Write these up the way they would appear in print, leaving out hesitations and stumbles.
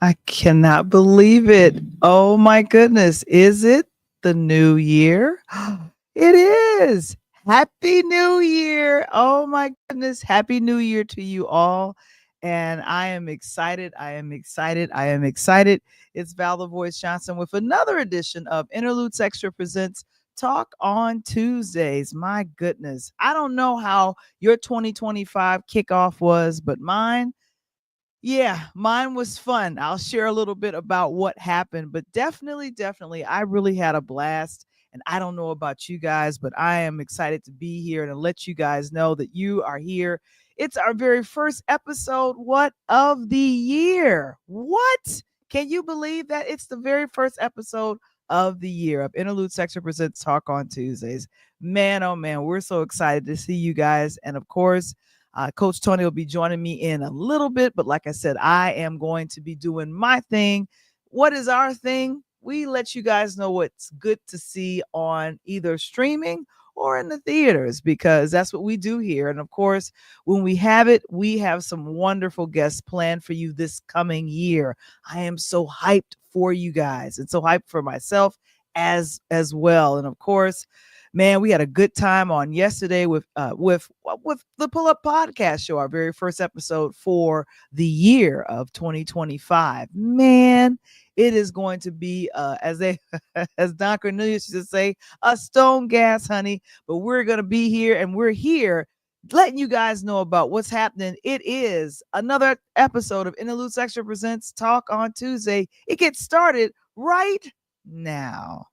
I cannot believe it. Oh my goodness. Is it the new year? It is. Happy New Year. Oh my goodness. Happy New Year to you all. And I am excited. I am excited. I am excited. It's Val The Voice Johnson with another edition of Interludes Extra Presents Talk on Tuesdays. My goodness. I don't know how your 2025 kickoff was, but mine was fun. I'll share a little bit about what happened, but definitely, I really had a blast. And I don't know about you guys, but I am excited to be here and to let you guys know that you are here. It's our very first episode, what, of the year. What? Can you believe that? It's the very first episode of the year of Interlude Section Presents Talk on Tuesdays. Man, oh man, we're so excited to see you guys. And of course, Coach Tony will be joining me in a little bit, but like I said, I am going to be doing my thing. What is our thing? We let you guys know what's good to see on either streaming or in the theaters because that's what we do here. And of course, when we have it, we have some wonderful guests planned for you this coming year. I am so hyped for you guys and so hyped for myself as well. And of course, man, we had a good time on yesterday with the Pull Up Podcast Show, our very first episode for the year of 2025. Man, it is going to be as Don Cornelius used to say, a stone gas, honey. But we're gonna be here, and we're here letting you guys know about what's happening. It is another episode of Interludes Extra Presents Talk on Tuesday. It gets started right now.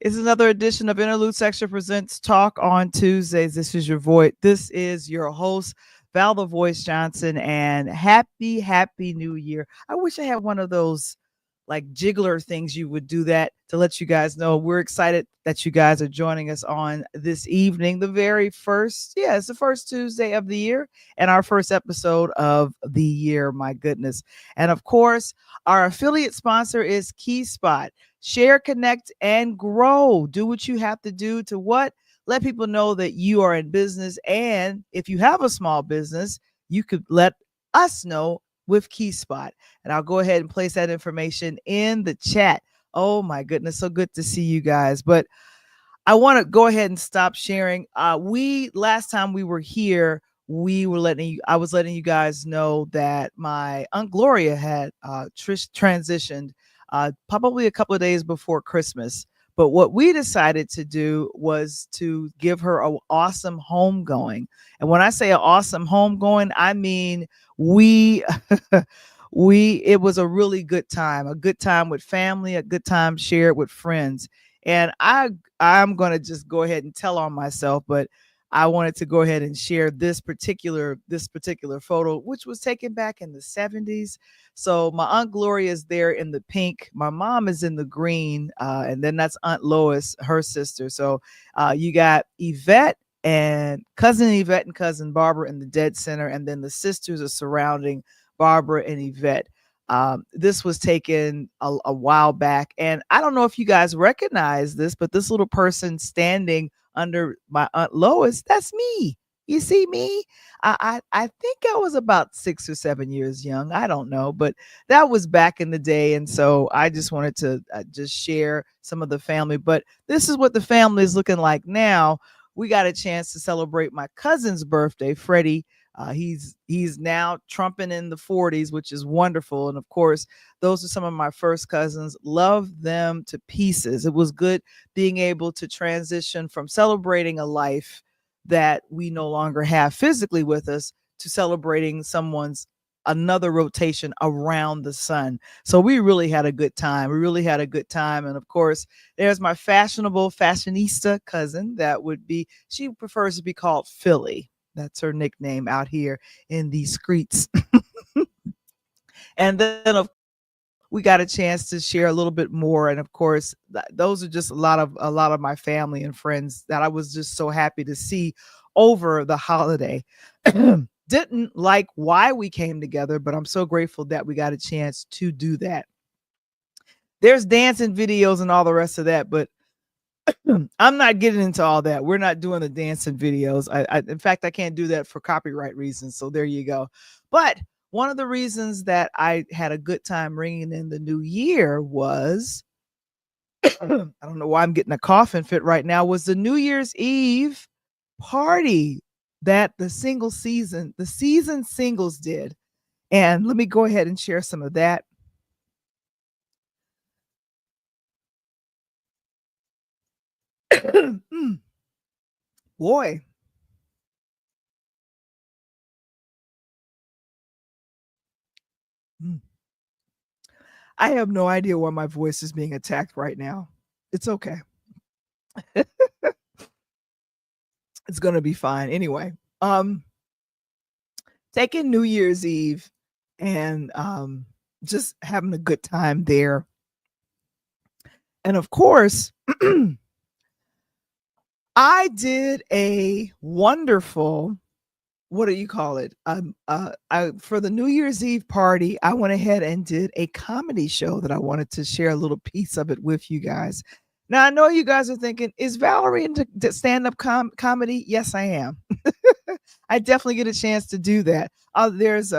It's another edition of Interlude Section Presents Talk on Tuesdays. This is your voice. This is your host, Val The Voice Johnson, and happy New Year. I wish I had one of those like jiggler things you would do that to let you guys know we're excited that you guys are joining us on this evening, the very first, it's the first Tuesday of the year and our first episode of the year. My goodness. And of course, our affiliate sponsor is KeySpot. Share, connect, and grow. Do what you have to do to what? Let people know that you are in business. And if you have a small business, you could let us know with KeySpot. And I'll go ahead and place that information in the chat. Oh my goodness, so good to see you guys. But I want to go ahead and stop sharing. Last time we were here, I was letting you guys know that my Aunt Gloria had transitioned probably a couple of days before Christmas. But what we decided to do was to give her an awesome homegoing. And when I say an awesome homegoing, I mean it was a really good time with family, a good time shared with friends. And I'm going to just go ahead and tell on myself, but I wanted to go ahead and share this particular photo, which was taken back in the 70s. So my Aunt Gloria is there in the pink. My mom is in the green. And then that's Aunt Lois, her sister. So you got Yvette and cousin Barbara in the dead center. And then the sisters are surrounding Barbara and Yvette. This was taken a while back. And I don't know if you guys recognize this, but this little person standing under my Aunt Lois, that's me. You see me? I think I was about 6 or 7 years young. I don't know, but that was back in the day. And so I just wanted to just share some of the family. But this is what the family is looking like now. We got a chance to celebrate my cousin's birthday, Freddie. He's now trumping in the 40s, which is wonderful. And of course, those are some of my first cousins. Love them to pieces. It was good being able to transition from celebrating a life that we no longer have physically with us to celebrating someone's another rotation around the sun. So we really had a good time. And of course, there's my fashionista cousin. She prefers to be called Philly. That's her nickname out here in these streets. And then we got a chance to share a little bit more. And of course, those are just a lot of my family and friends that I was just so happy to see over the holiday. Didn't like why we came together, but I'm so grateful that we got a chance to do that. There's dancing videos and all the rest of that, but I'm not getting into all that. We're not doing the dancing videos. In fact, I can't do that for copyright reasons. So there you go. But one of the reasons that I had a good time ringing in the new year was, I don't know why I'm getting a coughing fit right now, was the New Year's Eve party that the season singles did. And let me go ahead and share some of that. Boy. I have no idea why my voice is being attacked right now. It's okay. It's going to be fine. Anyway, taking New Year's Eve and just having a good time there. And of course, I did a wonderful, what do you call it? For the New Year's Eve party, I went ahead and did a comedy show that I wanted to share a little piece of it with you guys. Now, I know you guys are thinking, is Valerie into stand-up comedy? Yes, I am. I definitely get a chance to do that. There's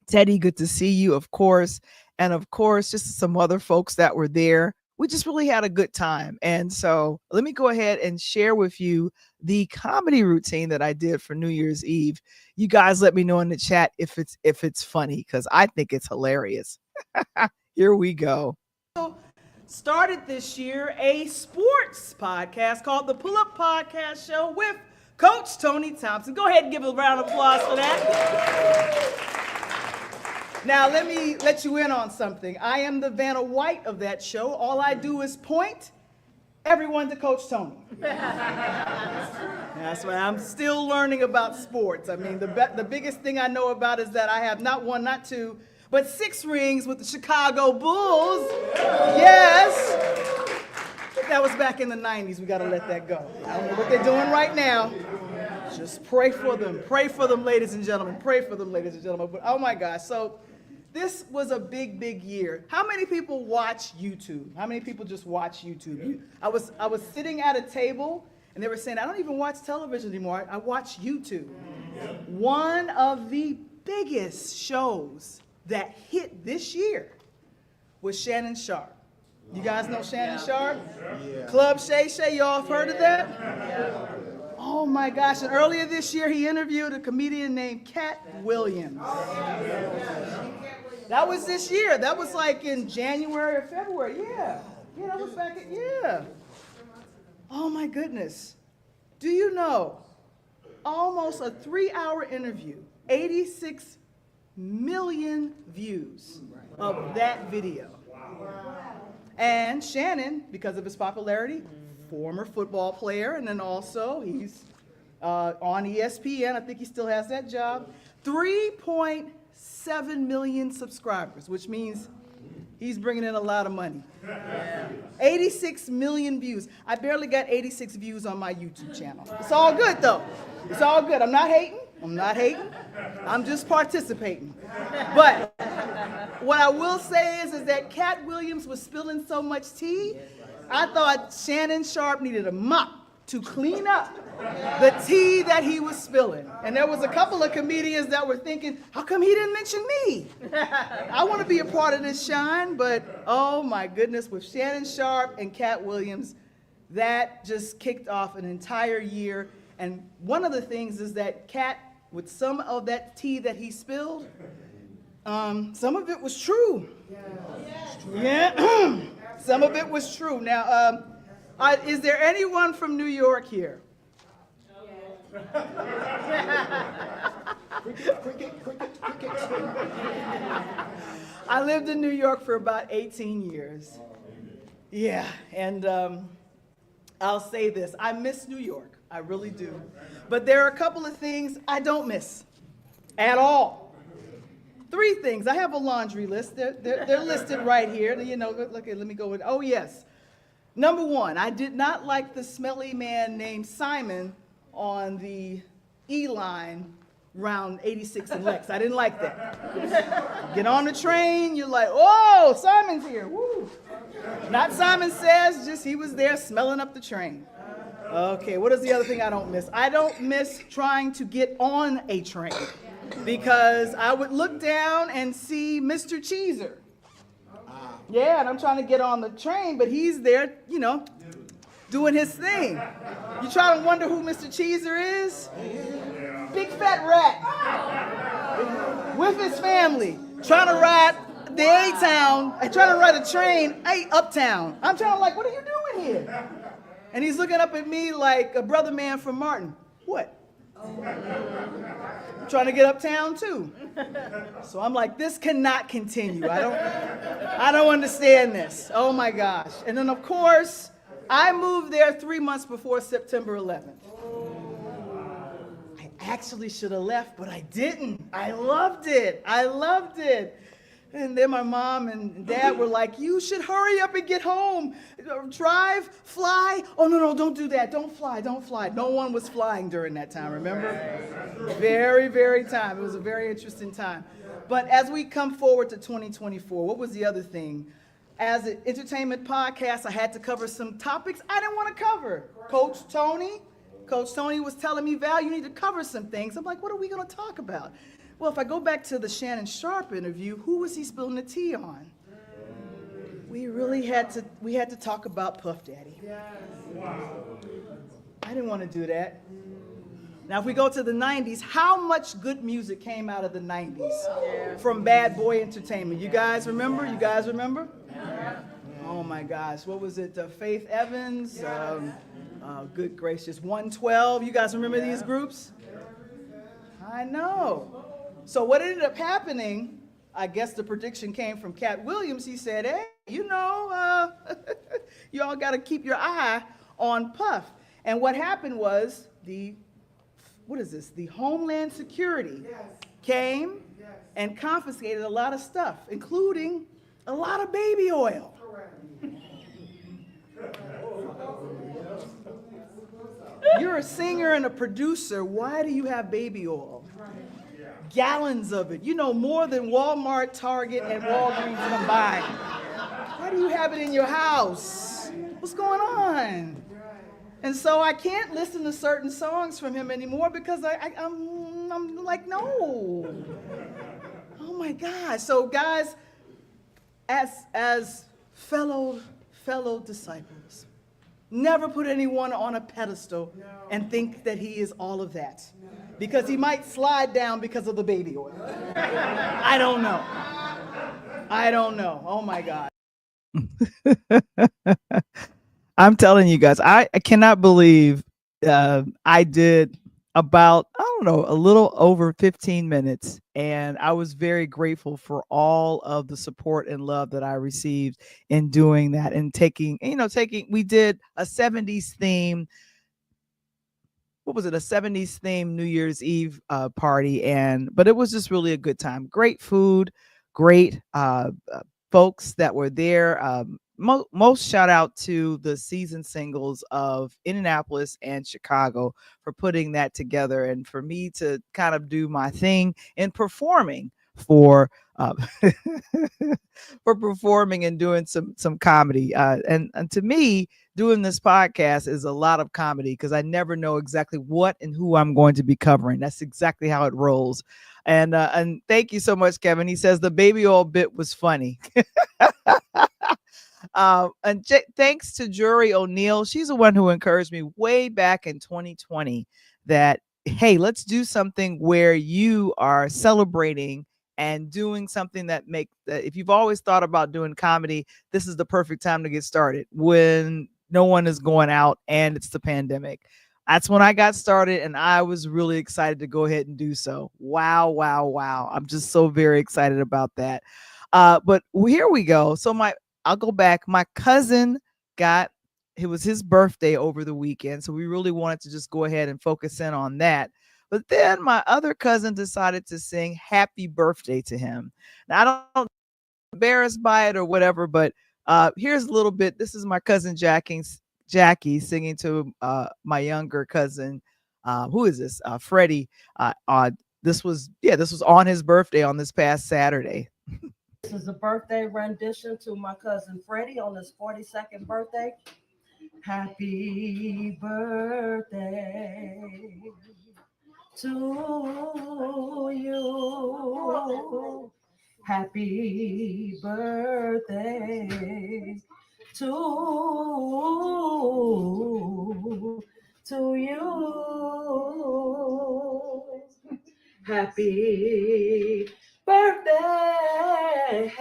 Teddy, good to see you, of course. And of course, just some other folks that were there. We just really had a good time. And so let me go ahead and share with you the comedy routine that I did for New Year's Eve. You guys let me know in the chat if it's funny, because I think it's hilarious. Here we go. Started this year a sports podcast called the Pull Up Podcast Show with Coach Tony Thompson. Go ahead and give a round of applause for that. Now, let me let you in on something. I am the Vanna White of that show. All I do is point everyone to Coach Tony. That's why I'm still learning about sports. I mean, the biggest thing I know about is that I have not one, not two, but 6 rings with the Chicago Bulls. Yes. That was back in the 90s. We got to let that go. I don't know what they're doing right now. Just pray for them. Pray for them, ladies and gentlemen. Pray for them, ladies and gentlemen. But oh my gosh. So this was a big, big year. How many people watch YouTube? How many people just watch YouTube? I was sitting at a table and they were saying, I don't even watch television anymore. I watch YouTube. One of the biggest shows that hit this year was Shannon Sharp. You guys know Shannon Sharp? Yeah. Club Shay Shay, y'all have heard of that? Yeah. Oh my gosh, and earlier this year he interviewed a comedian named Cat Williams. That was this year. That was like in January or February. Yeah, that was back at, Oh my goodness. Do you know, almost a 3-hour interview, 86 million views of that video. And Shannon, because of his popularity, former football player, and then also he's on ESPN. I think he still has that job. 3.7 million subscribers, which means he's bringing in a lot of money. 86 million views. I barely got 86 views on my YouTube channel. It's all good, though. It's all good. I'm not hating. I'm just participating. But what I will say is that Cat Williams was spilling so much tea, I thought Shannon Sharp needed a mop to clean up the tea that he was spilling. And there was a couple of comedians that were thinking, how come he didn't mention me? I want to be a part of this shine, but oh my goodness, with Shannon Sharp and Cat Williams, that just kicked off an entire year. And one of the things is that Cat, with some of that tea that he spilled, some of it was true. Yeah, some of it was true. Now, is there anyone from New York here? Cricket. I lived in New York for about 18 years. Yeah, and I'll say this, I miss New York, I really do. But there are a couple of things I don't miss at all. 3 things, I have a laundry list, they're listed right here. You know, look, let me go with, oh yes. Number 1, I did not like the smelly man named Simon on the E line around 86 and Lex. I didn't like that. Get on the train, you're like, oh, Simon's here, woo. Not Simon Says, just he was there smelling up the train. Okay, what is the other thing I don't miss? I don't miss trying to get on a train because I would look down and see Mr. Cheeser. Yeah, and I'm trying to get on the train, but he's there, you know, doing his thing. You try to wonder who Mr. Cheeser is? Big fat rat with his family trying to ride the A-Town, trying to ride a train uptown. I'm trying to like, what are you doing here? And he's looking up at me like a brother man from Martin. What? I'm trying to get uptown too. So I'm like, this cannot continue. I don't understand this. Oh my gosh. And then of course, I moved there 3 months before September 11th. I actually should have left, but I didn't. I loved it. And then my mom and dad were like, you should hurry up and get home. Drive, fly. Oh, no, don't do that. Don't fly. No one was flying during that time, remember? Very, very time. It was a very interesting time. But as we come forward to 2024, what was the other thing? As an entertainment podcast, I had to cover some topics I didn't want to cover. Coach Tony was telling me, Val, you need to cover some things. I'm like, what are we going to talk about? Well, if I go back to the Shannon Sharpe interview, who was he spilling the tea on? We really had to talk about Puff Daddy. I didn't want to do that. Now, if we go to the 90s, how much good music came out of the 90s from Bad Boy Entertainment? You guys remember? Oh my gosh, what was it? Faith Evans, good gracious, 112. You guys remember these groups? I know. So what ended up happening, I guess the prediction came from Cat Williams. He said, hey, you know, you all got to keep your eye on Puff. And what happened was the Homeland Security came and confiscated a lot of stuff, including a lot of baby oil. You're a singer and a producer. Why do you have baby oil? Gallons of it. You know, more than Walmart, Target, and Walgreens combined. Why do you have it in your house? What's going on? And so I can't listen to certain songs from him anymore because I'm like, no. Oh my God. So guys, as fellow disciples, never put anyone on a pedestal and think that he is all of that. Because he might slide down because of the baby oil. I don't know. Oh my God. I'm telling you guys, I cannot believe I did about, a little over 15 minutes. And I was very grateful for all of the support and love that I received in doing that and we did a 70s theme. What was it? A 70s theme New Year's Eve party. But it was just really a good time. Great food, great folks that were there. Most shout out to the season singles of Indianapolis and Chicago for putting that together and for me to kind of do my thing in performing for performing and doing some comedy. And to me, doing this podcast is a lot of comedy because I never know exactly what and who I'm going to be covering. That's exactly how it rolls. And thank you so much, Kevin. He says the baby oil bit was funny. Thanks to Jury O'Neill. She's the one who encouraged me way back in 2020 that, hey, let's do something where you are celebrating and doing something that if you've always thought about doing comedy, this is the perfect time to get started when no one is going out and it's the pandemic. That's when I got started, and I was really excited to go ahead and do so. Wow, wow, wow. I'm just so very excited about that. But here we go. So I'll go back. My cousin it was his birthday over the weekend. So we really wanted to just go ahead and focus in on that. But then my other cousin decided to sing happy birthday to him. Now, I don't embarrassed by it or whatever, but here's a little bit. This is my cousin Jackie singing to my younger cousin. Who is this? Freddie. This was on his birthday on this past Saturday. This is a birthday rendition to my cousin Freddie on his 42nd birthday. Happy birthday to you. Happy birthday to you. Happy birthday,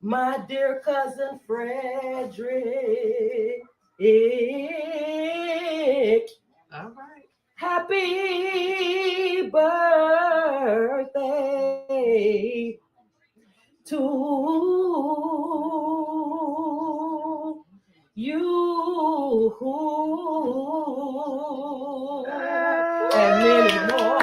my dear cousin Frederick. All right. Happy birthday to you and many more.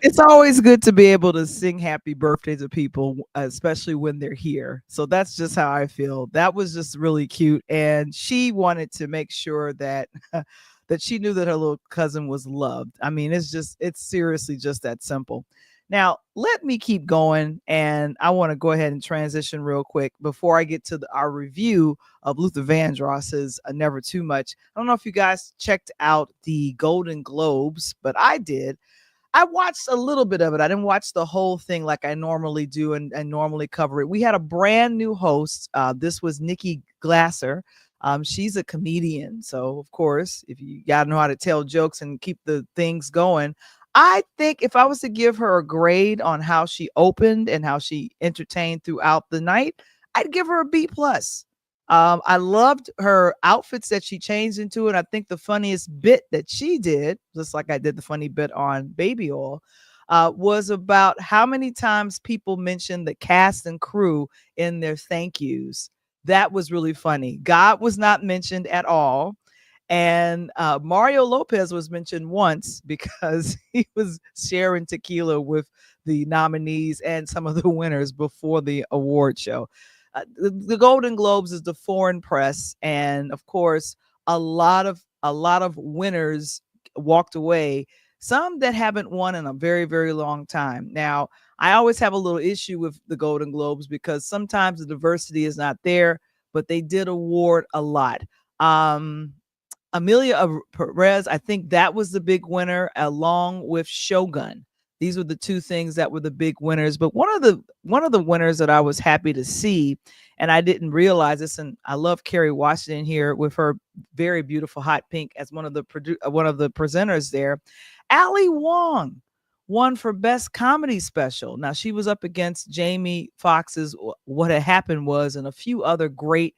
It's always good to be able to sing happy birthday to people, especially when they're here. So that's just how I feel. That was just really cute. And she wanted to make sure that that she knew that her little cousin was loved. I mean, it's seriously just that simple. Now, let me keep going. And I want to go ahead and transition real quick before I get to our review of Luther Vandross's Never Too Much. I don't know if you guys checked out the Golden Globes, but I did. I watched a little bit of it. I didn't watch the whole thing like I normally do and normally cover it. We had a brand new host. This was Nikki Glaser. She's a comedian. So, of course, if you got to know how to tell jokes and keep the things going, I think if I was to give her a grade on how she opened and how she entertained throughout the night, I'd give her a B+. I loved her outfits that she changed into it. I think the funniest bit that she did, just like I did the funny bit on Baby Oil, was about how many times people mentioned the cast and crew in their thank yous. That was really funny. God was not mentioned at all. And Mario Lopez was mentioned once because he was sharing tequila with the nominees and some of the winners before the award show. The Golden Globes is the foreign press, and of course, a lot of winners walked away. Some that haven't won in a very, very long time. Now, I always have a little issue with the Golden Globes because sometimes the diversity is not there, but they did award a lot. Amelia Perez, I think that was the big winner, along with Shogun. These were the two things that were the big winners. But one of the winners that I was happy to see, and I didn't realize this, and I love Kerry Washington here with her very beautiful hot pink as one of the presenters there. Ali Wong won for Best Comedy Special. Now, she was up against Jamie Foxx's What Had Happened Was and a few other great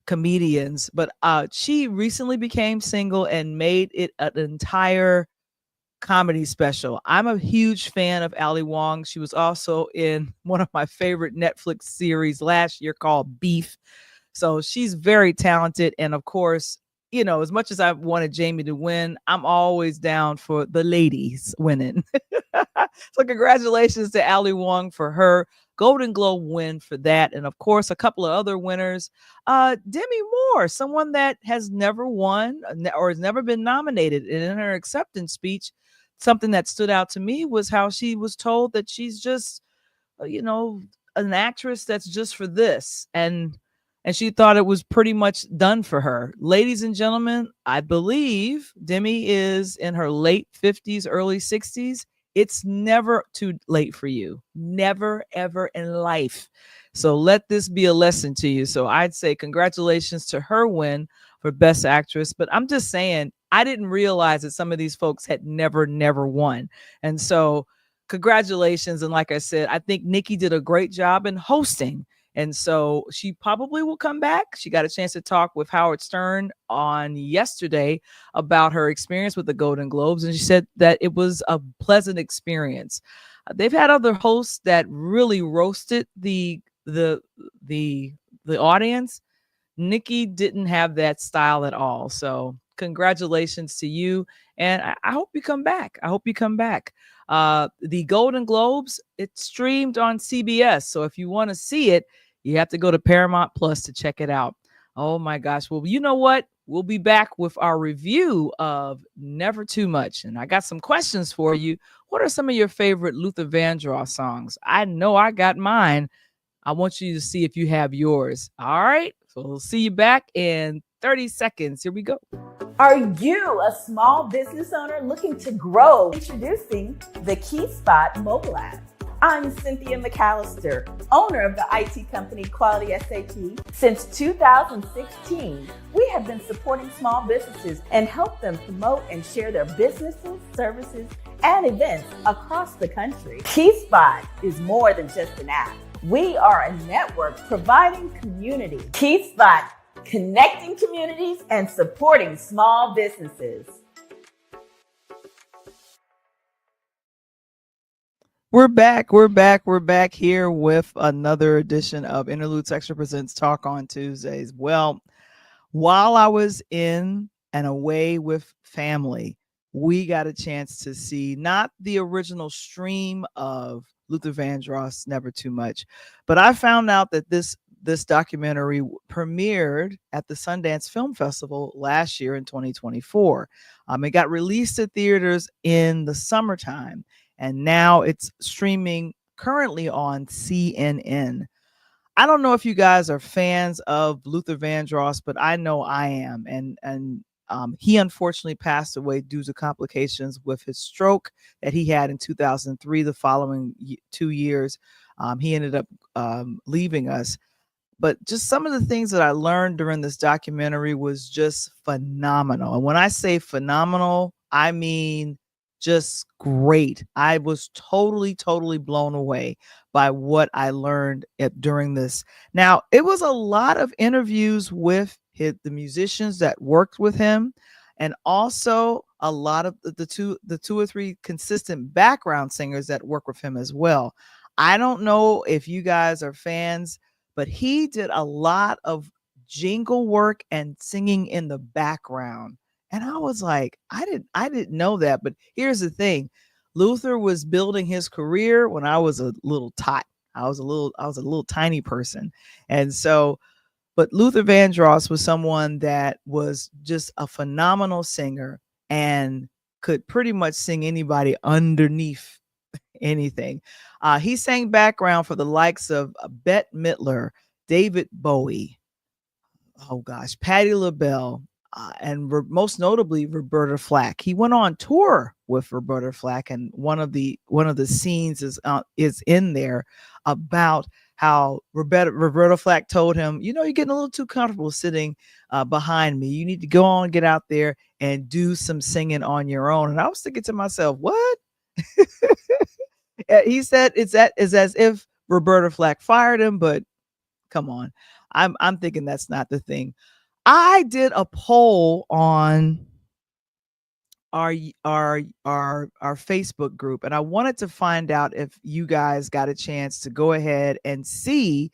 comedians, but she recently became single and made it an entire comedy special. I'm a huge fan of Ali Wong. She was also in one of my favorite Netflix series last year called Beef. So she's very talented. And of course, you know, as much as I wanted Jamie to win, I'm always down for the ladies winning. So congratulations to Ali Wong for her Golden Globe win for that. And of course, a couple of other winners. Demi Moore, someone that has never won or has never been nominated. And in her acceptance speech, something that stood out to me was how she was told that she's just, you know, an actress that's just for this. And she thought it was pretty much done for her. Ladies and gentlemen, I believe Demi is in her late 50s, early 60s. It's never too late for you. Never, ever in life. So let this be a lesson to you. So I'd say congratulations to her win for Best Actress. But I'm just saying, I didn't realize that some of these folks had never won. And so congratulations. And like I said, I think Nikki did a great job in hosting And so she probably will come back. She got a chance to talk with Howard Stern on yesterday about her experience with the Golden Globes. And she said that it was a pleasant experience. They've had other hosts that really roasted the audience. Nikki didn't have that style at all. So congratulations to you. And I hope you come back. I hope you come back. The Golden Globes, it's streamed on CBS. So if you want to see it, you have to go to Paramount Plus to check it out. Oh my gosh. Well, you know what? We'll be back with our review of Never Too Much. And I got some questions for you. What are some of your favorite Luther Vandross songs? I know I got mine. I want you to see if you have yours. All right. So we'll see you back in 30 seconds. Here we go. Are you a small business owner looking to grow? Introducing the KeySpot mobile app. I'm Cynthia McAllister, owner of the IT company Quality SAP. Since 2016, we have been supporting small businesses and help them promote and share their businesses, services, and events across the country. KeySpot is more than just an app. We are a network providing community. KeySpot, connecting communities and supporting small businesses. We're back here with another edition of Interludes Extra Presents Talk on Tuesdays. Well, while I was in and away with family, we got a chance to see not the original stream of Luther Vandross, Never Too Much, but I found out that this documentary premiered at the Sundance Film Festival last year in 2024. It got released at theaters in the summertime, and now it's streaming currently on CNN. I don't know if you guys are fans of Luther Vandross, but I know I am. And he unfortunately passed away due to complications with his stroke that he had in 2003. The following 2 years, he ended up leaving us. But just some of the things that I learned during this documentary was just phenomenal. And when I say phenomenal, I mean just great. I was totally blown away by what I learned during this. Now, it was a lot of interviews with the musicians that worked with him, and also a lot of the two or three consistent background singers that work with him as well. I don't know if you guys are fans, but he did a lot of jingle work and singing in the background. And I was like, I didn't know that. But here's the thing. Luther was building his career when I was a little tot. I was a little tiny person. And so, but Luther Vandross was someone that was just a phenomenal singer and could pretty much sing anybody underneath anything. He sang background for the likes of Bette Midler, David Bowie, Patti LaBelle, and most notably Roberta Flack. He went on tour with Roberta Flack, and one of the scenes is in there about how Roberta Flack told him, you know, you're getting a little too comfortable sitting behind me. You need to go on, get out there and do some singing on your own. And I was thinking to myself, what? He said it's as if Roberta Flack fired him, but come on. I'm thinking that's not the thing. I did a poll on our Facebook group, and I wanted to find out if you guys got a chance to go ahead and see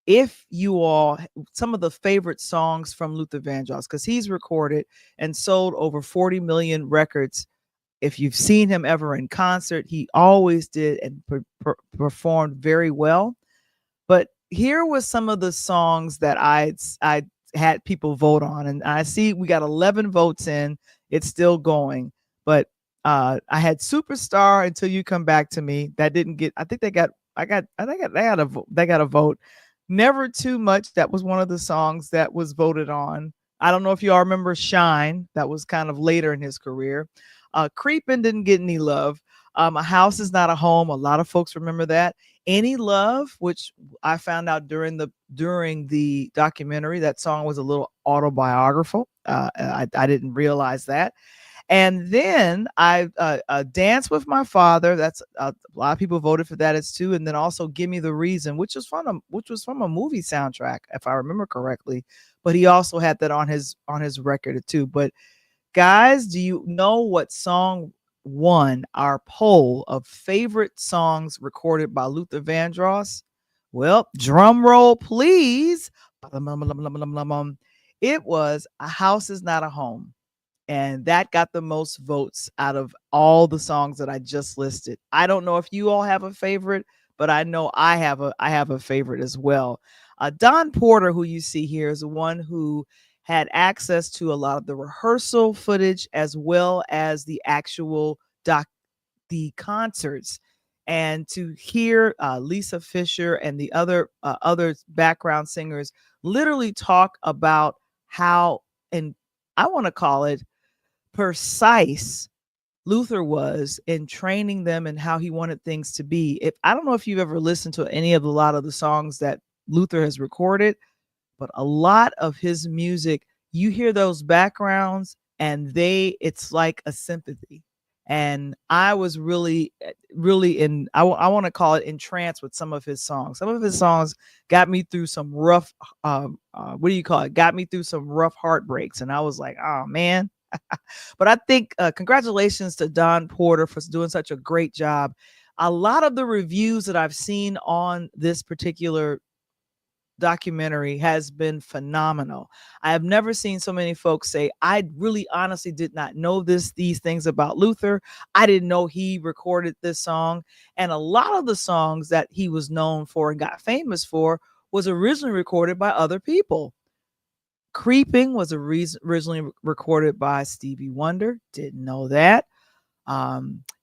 if you all some of the favorite songs from Luther Vandross, because he's recorded and sold over 40 million records. If you've seen him ever in concert, he always did and performed very well. But here was some of the songs that I had people vote on, and I see we got 11 votes in. It's still going, but I had Superstar, Until You Come Back to Me. That didn't get. I think they got a vote. Never Too Much. That was one of the songs that was voted on. I don't know if you all remember Shine. That was kind of later in his career. Creepin' didn't get any love. A House Is Not a Home. A lot of folks remember that. Any Love, which I found out during the documentary, that song was a little autobiographical. I didn't realize that. And then I Dance with My Father. That's a lot of people voted for that as too. And then also Give Me the Reason, which was from a movie soundtrack, if I remember correctly. But he also had that on his record too. But guys, do you know what song won our poll of favorite songs recorded by Luther Vandross? Well, drum roll, please. It was A House Is Not a Home. And that got the most votes out of all the songs that I just listed. I don't know if you all have a favorite, but I know I have a favorite as well. Don Porter, who you see here, is the one who had access to a lot of the rehearsal footage as well as the actual the concerts. And to hear Lisa Fisher and the other background singers literally talk about how, and I want to call it precise, Luther was in training them and how he wanted things to be. If I don't know if you've ever listened to a lot of the songs that Luther has recorded, but a lot of his music, you hear those backgrounds and it's like a sympathy. And I was really I want to call it entranced with some of his songs. Some of his songs got me through some rough, got me through some rough heartbreaks. And I was like, oh man. But I think congratulations to Don Porter for doing such a great job. A lot of the reviews that I've seen on this particular documentary has been phenomenal. I have never seen so many folks say, I really honestly did not know these things about Luther. I didn't know he recorded this song. And a lot of the songs that he was known for and got famous for was originally recorded by other people. Creeping was originally recorded by Stevie Wonder. Didn't know that.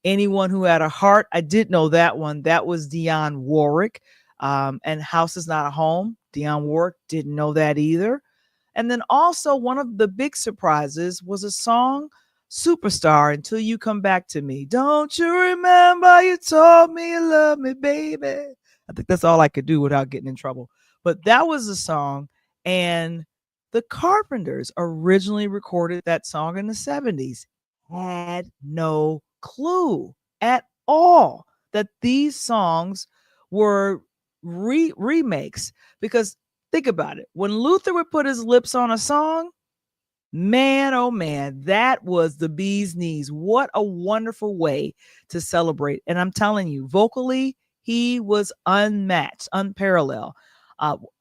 Anyone Who Had a Heart, I did know that one. That was Dionne Warwick. And House Is Not a Home, Dionne Warwick, didn't know that either. And then also one of the big surprises was a song, Superstar, Until You Come Back to Me. Don't you remember you told me you love me, baby? I think that's all I could do without getting in trouble. But that was a song, and the Carpenters originally recorded that song in the 70s. Had no clue at all that these songs were remakes. Because think about it. When Luther would put his lips on a song, man, oh man, that was the bee's knees. What a wonderful way to celebrate. And I'm telling you, vocally, he was unmatched, unparalleled.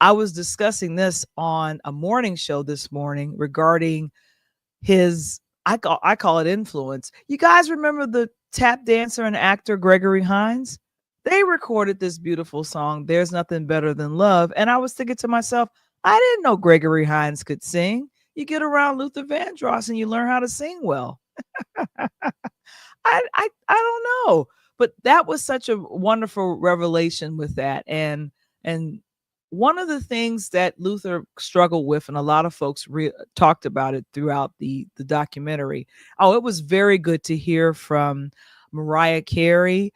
I was discussing this on a morning show this morning regarding his, I call it influence. You guys remember the tap dancer and actor Gregory Hines? They recorded this beautiful song, There's Nothing Better Than Love. And I was thinking to myself, I didn't know Gregory Hines could sing. You get around Luther Vandross and you learn how to sing well. I don't know. But that was such a wonderful revelation with that. And one of the things that Luther struggled with, and a lot of folks talked about it throughout the documentary. Oh, it was very good to hear from Mariah Carey,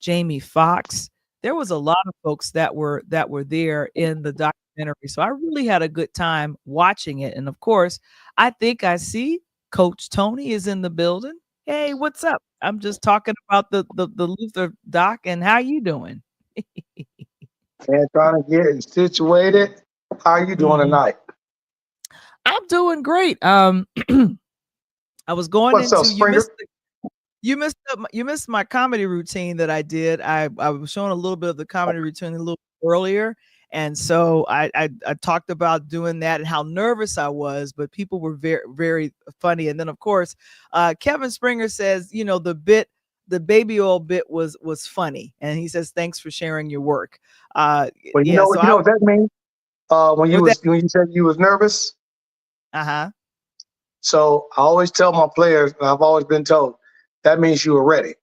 Jamie Foxx. There was a lot of folks that were there in the documentary. So I really had a good time watching it. And of course, I think I see Coach Tony is in the building. Hey, what's up? I'm just talking about the Luther doc, and how you doing? And trying to get situated. How are you doing tonight? I'm doing great. I was going What's into up, Springer? you missed my comedy routine that I did. I was showing a little bit of the comedy routine a little earlier, and so I talked about doing that and how nervous I was, but people were very, very funny. And then of course, Kevin Springer says, the baby oil bit was funny, and he says thanks for sharing your work. Well, you know what that means? When you said you was nervous. So I always tell my players, and I've always been told, that means you were ready.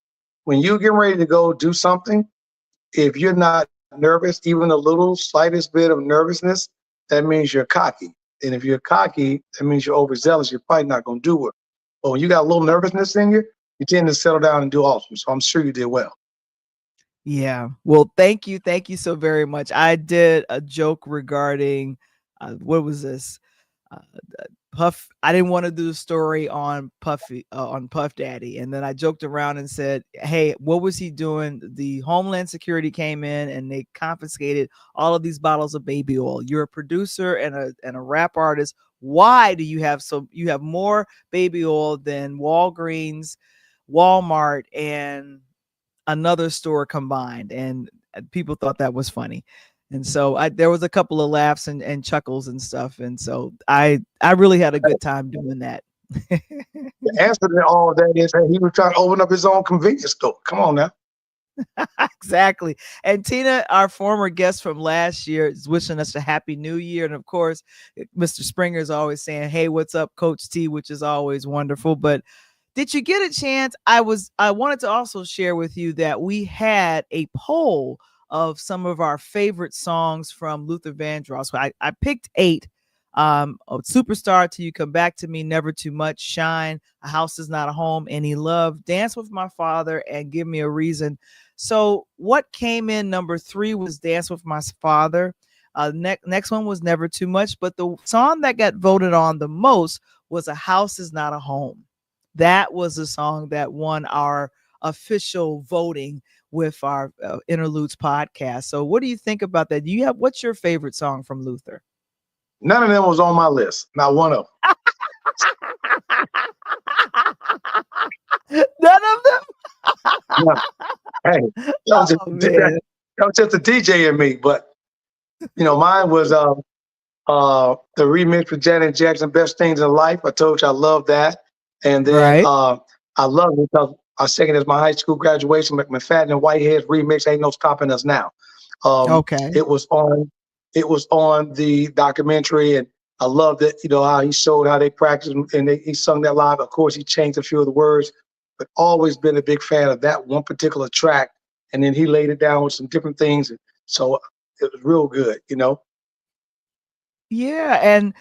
When you get ready to go do something, if you're not nervous, even a little slightest bit of nervousness, that means you're cocky. And if you're cocky, that means you're overzealous. You're probably not going to do it. But when you got a little nervousness in you tend to settle down and do awesome. So I'm sure you did well. Yeah. Well, thank you. Thank you so very much. I did a joke regarding, what was this? Puff, I didn't want to do the story on Puff Daddy. And then I joked around and said, hey, what was he doing? The Homeland Security came in and they confiscated all of these bottles of baby oil. You're a producer and a rap artist. Why do you have more baby oil than Walgreens, Walmart, and another store combined? And people thought that was funny. And so there was a couple of laughs and chuckles and stuff. And so I really had a good time doing that. The answer to all of that is that he was trying to open up his own convenience store. Come on now. Exactly. And Tina, our former guest from last year, is wishing us a happy new year. And of course, Mr. Springer is always saying, hey, what's up, Coach T, which is always wonderful. But did you get a chance? I wanted to also share with you that we had a poll of some of our favorite songs from Luther Vandross. I picked 8. Superstar, Till You Come Back to Me, Never Too Much, Shine, A House Is Not a Home, Any Love, Dance With My Father, and Give Me a Reason. So what came in number 3 was Dance With My Father. Next one was Never Too Much, but the song that got voted on the most was A House Is Not a Home. That was the song that won our official voting with our Interludes podcast. So what do you think about that? What's your favorite song from Luther? None of them was on my list. Not one of them. None of them? No. Hey, that was just a DJ in me. But, mine was the remix with Janet Jackson, Best Things in Life. I told you I love that. And then I love it because I second as my high school graduation, McFadden and Whitehead's remix, Ain't No Stopping Us Now. Okay. It was on the documentary, and I loved it, how he showed how they practiced and he sung that live. Of course, he changed a few of the words, but always been a big fan of that one particular track. And then he laid it down with some different things. And so it was real good, Yeah. And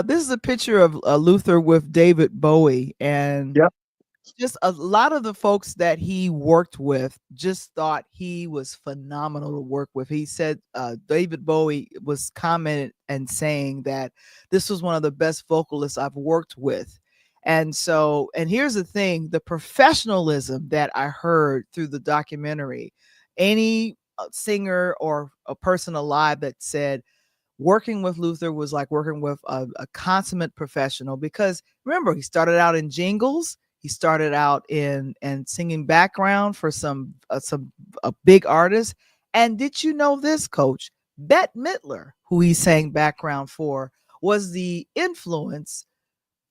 this is a picture of Luther with David Bowie. And yep. Just a lot of the folks that he worked with just thought he was phenomenal to work with. He said David Bowie was commented and saying that this was one of the best vocalists I've worked with. And here's the thing, the professionalism that I heard through the documentary, any singer or a person alive that said working with Luther was like working with a consummate professional, because remember, he started out in jingles. He started out in singing background for some big artists. And did you know this, Coach? Bette Midler, who he sang background for, was the influence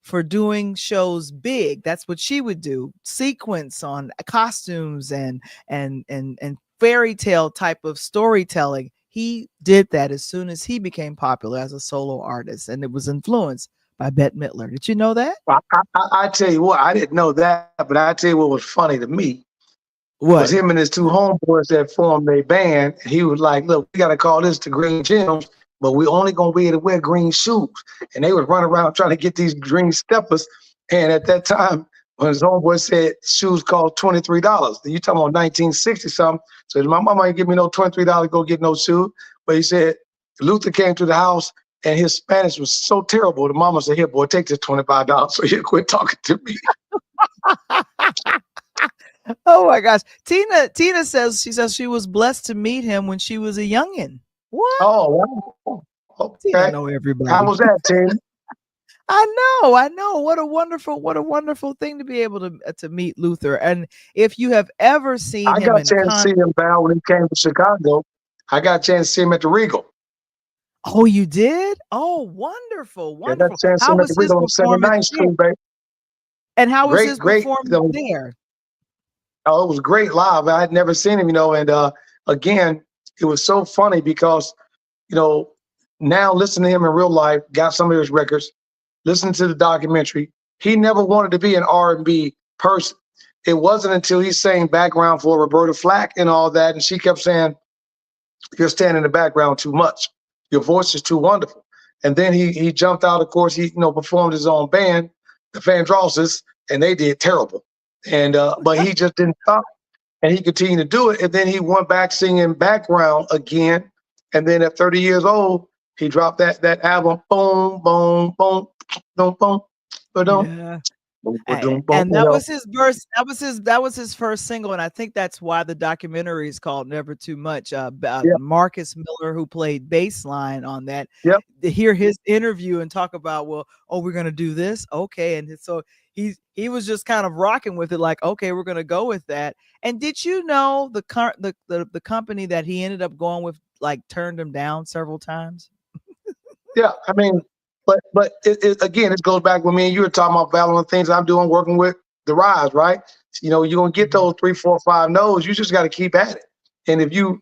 for doing shows big. That's what she would do, sequence on costumes and fairy tale type of storytelling. He did that as soon as he became popular as a solo artist, and it was influenced by Bette Midler. Did you know that? I tell you what, I didn't know that, but I tell you what was funny to me was him and his 2 homeboys that formed a band. He was like, look, we got to call this the Green Gems, but we only going to be able to wear green shoes. And they was running around trying to get these green steppers. And at that time, when his homeboy said shoes cost $23, you talking about 1960 something. So my mama ain't give me no $23 to go get no shoes. But he said Luther came to the house and his Spanish was so terrible. The mama said, here, boy, take this $25 so you quit talking to me. Oh my gosh. Tina says she was blessed to meet him when she was a youngin'. What? Oh, wow. Okay. Tina know everybody. How was that, Tina? I know. What a wonderful thing to be able to meet Luther. And if you have ever seen him, I got a chance to see him, Val, when he came to Chicago. I got a chance to see him at the Regal. Oh, you did? Oh, wonderful. Yeah, got a chance to see him at the Regal on 79th Street, baby. And how was his performance there? Oh, it was great live. I had never seen him, and again, it was so funny because, now listening to him in real life, got some of his records, listening to the documentary, he never wanted to be an R&B person. It wasn't until he sang background for Roberta Flack and all that, and she kept saying, you're standing in the background too much. Your voice is too wonderful. And then he jumped out, of course, he performed his own band, the Vandrosses, and they did terrible. And but he just didn't stop, and he continued to do it. And then he went back singing background again. And then at 30 years old, He dropped that album, boom, boom, boom, boom, boom, boom, Yeah. boom, And, boom, boom. and that was his verse. That was his first single, and I think that's why the documentary is called "Never Too Much." Yeah, Marcus Miller, who played bassline on that, yep. to hear his interview and talk about, well, oh, we're gonna do this, okay, and so he was just kind of rocking with it, like, okay, we're gonna go with that. And did you know the company that he ended up going with, like, turned him down several times? Yeah, I mean, but again, it goes back with me and you were talking about valuing things I'm doing, working with the Rise, right? You know, you're gonna get those 3, 4, 5 no's. You just got to keep at it. And if you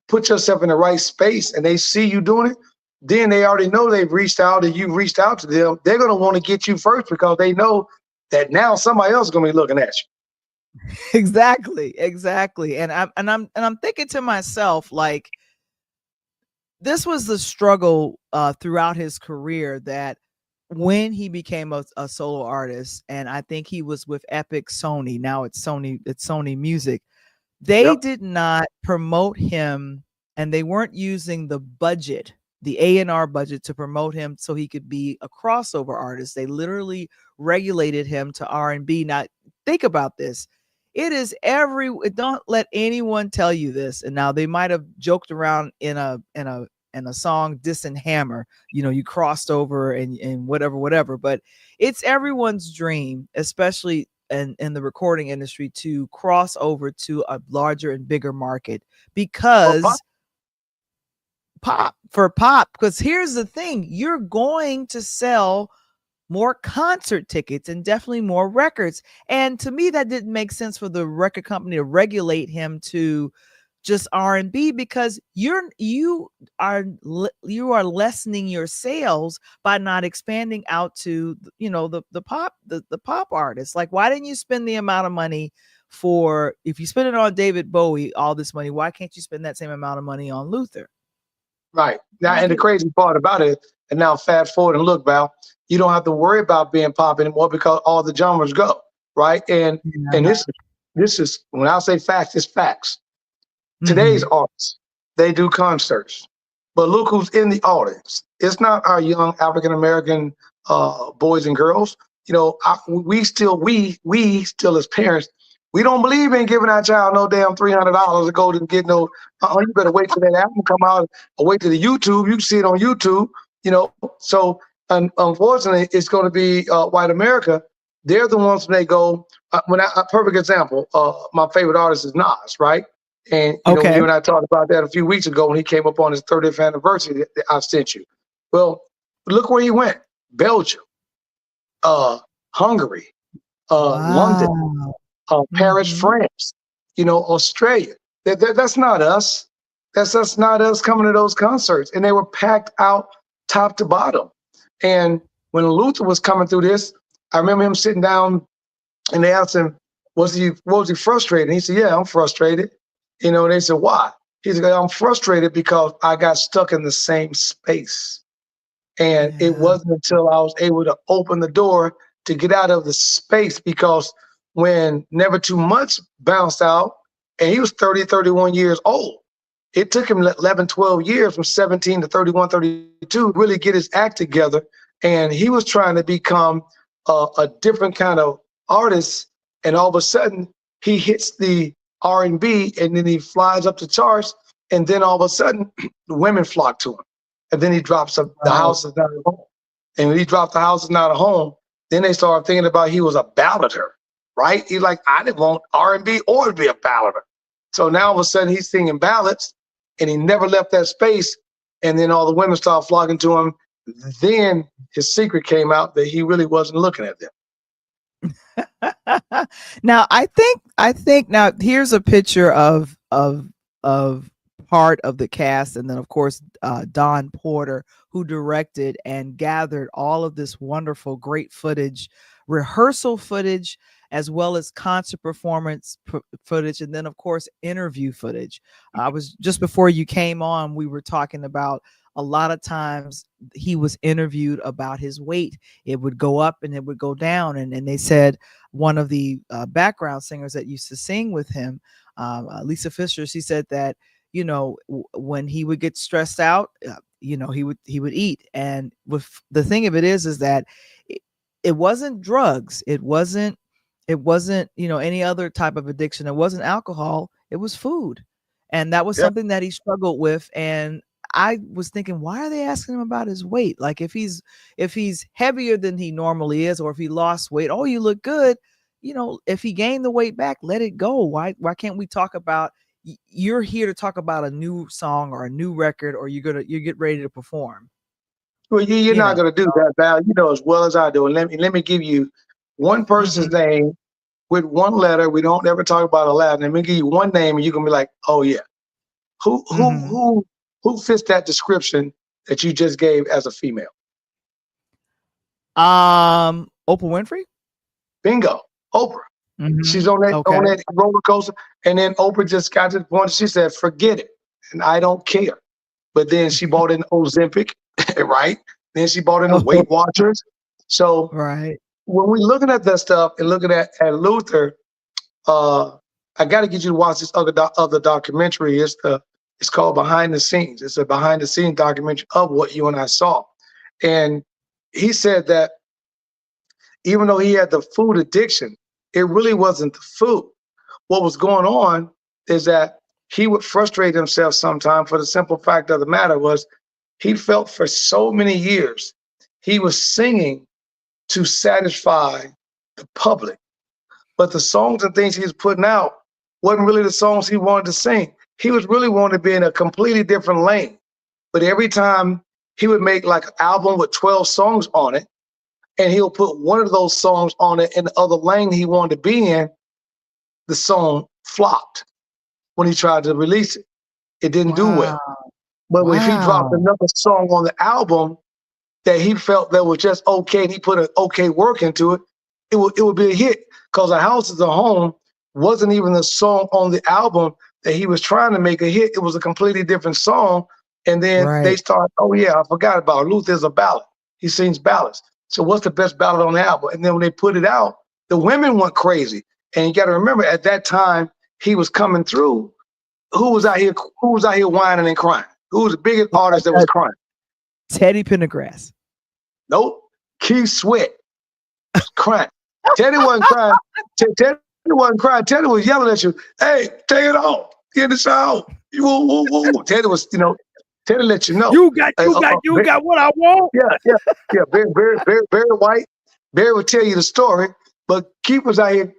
put yourself in the right space and they see you doing it, then they already know they've reached out and you've reached out to them. They're gonna want to get you first because they know that now somebody else is gonna be looking at you. Exactly. And I'm thinking to myself, like, this was the struggle throughout his career, that when he became a solo artist, and I think he was with Epic Sony, now it's Sony Music, they Yep. did not promote him, and they weren't using the budget, the A&R budget, to promote him so he could be a crossover artist. They literally regulated him to R&B. Now, think about this. It is don't let anyone tell you this. And now they might have joked around in a song dissing Hammer, you know, you crossed over and whatever, but it's everyone's dream, especially in the recording industry, to cross over to a larger and bigger market, because pop, because here's the thing, you're going to sell more concert tickets and definitely more records. And to me, that didn't make sense for the record company to regulate him to just R&B, because you are lessening your sales by not expanding out to, you know, the pop artists. Like, why didn't you spend the amount of money if you spend it on David Bowie, all this money, why can't you spend that same amount of money on Luther? Right. Now, and the crazy part about it, and now fast forward and look, Val, you don't have to worry about being pop anymore because all the genres go, right? And this is when I say facts, it's facts. Today's artists, they do concerts, but look who's in the audience. It's not our young African American boys and girls. You know, we still as parents, we don't believe in giving our child no damn $300 to go to get no. You better wait till that album come out or wait till the YouTube. You can see it on YouTube. You know, so unfortunately, it's going to be white America. They're the ones when they go. A perfect example. My favorite artist is Nas, right? And you know, you and I talked about that a few weeks ago when he came up on his 30th anniversary that I sent you. Well, look where he went: Belgium, Hungary, London, Paris, France. You know, Australia. That's not us. That's not us coming to those concerts. And they were packed out top to bottom. And when Luther was coming through this, I remember him sitting down and they asked him, was he frustrated? And he said, yeah, I'm frustrated. You know, and they said, why? He said, I'm frustrated because I got stuck in the same space. And it wasn't until I was able to open the door to get out of the space, because when Never Too Much bounced out, and he was 30, 31 years old, it took him 11, 12 years from 17 to 31, 32 to really get his act together. And he was trying to become a different kind of artist. And all of a sudden, he hits the R&B, and then he flies up the charts. And then all of a sudden, the women flock to him. And then he drops the House Is Not a Home. And when he dropped The House Is Not a Home, then they started thinking about he was a ballader, right? He's like, I didn't want R&B or to be a ballader. So now all of a sudden he's singing ballads, and he never left that space. And then all the women started flocking to him. Then his secret came out that he really wasn't looking at them. Now, I think now here's a picture of part of the cast, and then of course Don Porter, who directed and gathered all of this wonderful, great footage, rehearsal footage, as well as concert performance footage, and then of course interview footage. I was just before you came on, we were talking about a lot of times he was interviewed about his weight. It would go up and it would go down. And they said one of the background singers that used to sing with him, Lisa Fisher, she said that, you know, when he would get stressed out, he would eat. And with the thing of it is that it wasn't drugs. It wasn't, any other type of addiction. It wasn't alcohol. It was food. And that was something that he struggled with. And I was thinking, why are they asking him about his weight? Like if he's heavier than he normally is, or if he lost weight, oh, you look good. If he gained the weight back, let it go. Why can't we talk about, you're here to talk about a new song or a new record, or you get ready to perform. Well, you're not going to do that, Val. You know as well as I do. And let me give you one person's name with one letter. We don't ever talk about a letter. Let me give you one name, and you're gonna be like, "Oh yeah, who fits that description that you just gave as a female?" Oprah Winfrey. Bingo, Oprah. She's on that roller coaster, and then Oprah just got to the point that she said, "Forget it, and I don't care." But then she bought in Ozempic, right? Then she bought in the Weight Watchers. So when we're looking at that stuff and looking at Luther, I got to get you to watch this other documentary. It's called Behind the Scenes. It's a behind the scenes documentary of what you and I saw. And he said that even though he had the food addiction, it really wasn't the food. What was going on is that he would frustrate himself sometimes, for the simple fact of the matter was he felt for so many years he was singing to satisfy the public. But the songs and things he was putting out wasn't really the songs he wanted to sing. He was really wanting to be in a completely different lane. But every time he would make like an album with 12 songs on it, and he'll put one of those songs on it in the other lane he wanted to be in, the song flopped when he tried to release it. It didn't do well. But if he dropped another song on the album that he felt that was just okay, and he put an okay work into it, it would be a hit. Because A House is a Home wasn't even the song on the album that he was trying to make a hit. It was a completely different song. And then they started, oh yeah, I forgot about it. Luther's a ballad. He sings ballads. So what's the best ballad on the album? And then when they put it out, the women went crazy. And you got to remember, at that time he was coming through, who was out here whining and crying? Who was the biggest artist that was crying? Teddy Pendergrass. Nope. Keith Sweat was crying. Teddy wasn't crying. Teddy wasn't crying. Teddy was yelling at you. Hey, take it off. Get the shower. Teddy was, Teddy let you know. You got what I want. Yeah. Very white. Barry would tell you the story, but Keith was out here,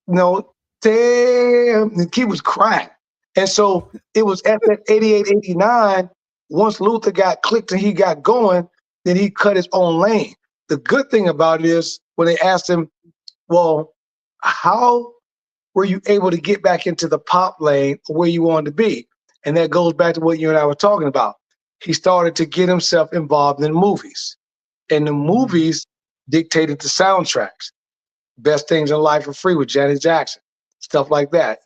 damn, and Keith was crying. And so it was at that 88, 89, once Luther got clicked and he got going, then he cut his own lane. The good thing about it is when they asked him, well, how were you able to get back into the pop lane where you wanted to be? And that goes back to what you and I were talking about. He started to get himself involved in movies. And the movies dictated the soundtracks. Best Things in Life for Free with Janet Jackson. Stuff like that,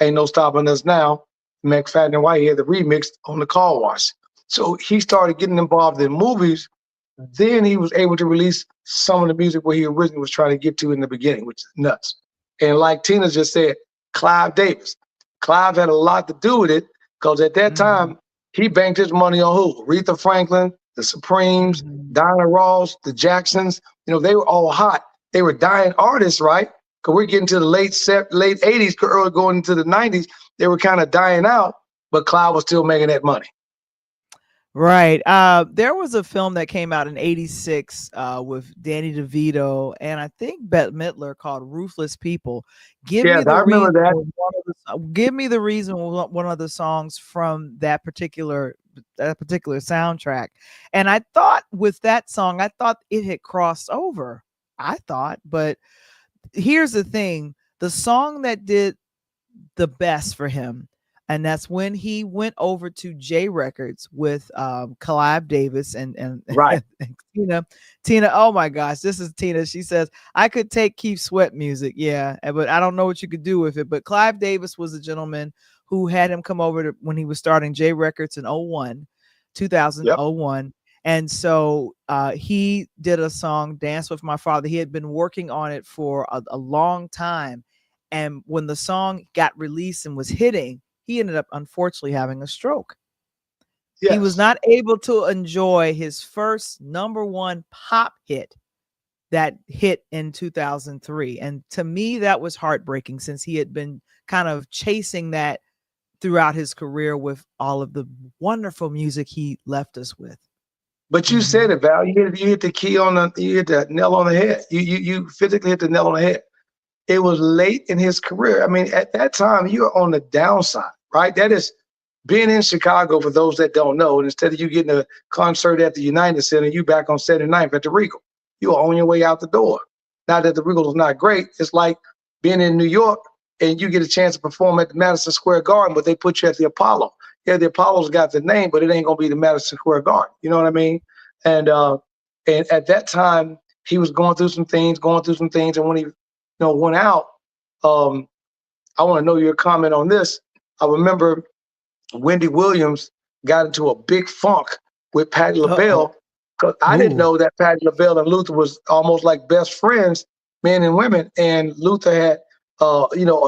Ain't No Stopping Us Now. McFadden and White had the remix on the Car Wash. So he started getting involved in movies. Then he was able to release some of the music where he originally was trying to get to in the beginning, which is nuts. And like Tina just said, Clive Davis. Clive had a lot to do with it because at that time, he banked his money on who? Aretha Franklin, the Supremes, Diana Ross, the Jacksons. They were all hot. They were dying artists, right? Because we're getting to the late 80s, early going into the 90s. They were kind of dying out, but Clive was still making that money. Right. There was a film that came out in '86 with Danny DeVito and I think Bette Midler called Ruthless People. Give me the reason one of the songs from that particular soundtrack. And I thought with that song, it had crossed over. But here's the thing. The song that did the best for him, and that's when he went over to J Records with Clive Davis and Tina. Oh my gosh, this is Tina. She says, I could take Keith Sweat music. Yeah, but I don't know what you could do with it. But Clive Davis was a gentleman who had him come over when he was starting J Records in 2001. And so he did a song, Dance With My Father. He had been working on it for a long time. And when the song got released and was hitting, he ended up unfortunately having a stroke. He was Yes. not able to enjoy his first #1 pop hit that hit in 2003. And to me, that was heartbreaking since he had been kind of chasing that throughout his career with all of the wonderful music he left us with. But you said it, Val. You hit the key on the, you hit the nail on the head. You physically hit the nail on the head. It was late in his career. I mean, at that time, you were on the downside, right? That is being in Chicago, for those that don't know, and instead of you getting a concert at the United Center, you back on 79th at the Regal. You are on your way out the door. Not that the Regal was not great. It's like being in New York and you get a chance to perform at the Madison Square Garden, but they put you at the Apollo. Yeah, the Apollo's got the name, but it ain't gonna be the Madison Square Garden. You know what I mean? And at that time, he was going through some things, and when he went out, I want to know your comment on this. I remember Wendy Williams got into a big funk with Patti LaBelle, because I didn't know that Patti LaBelle and Luther was almost like best friends, men and women. And Luther had,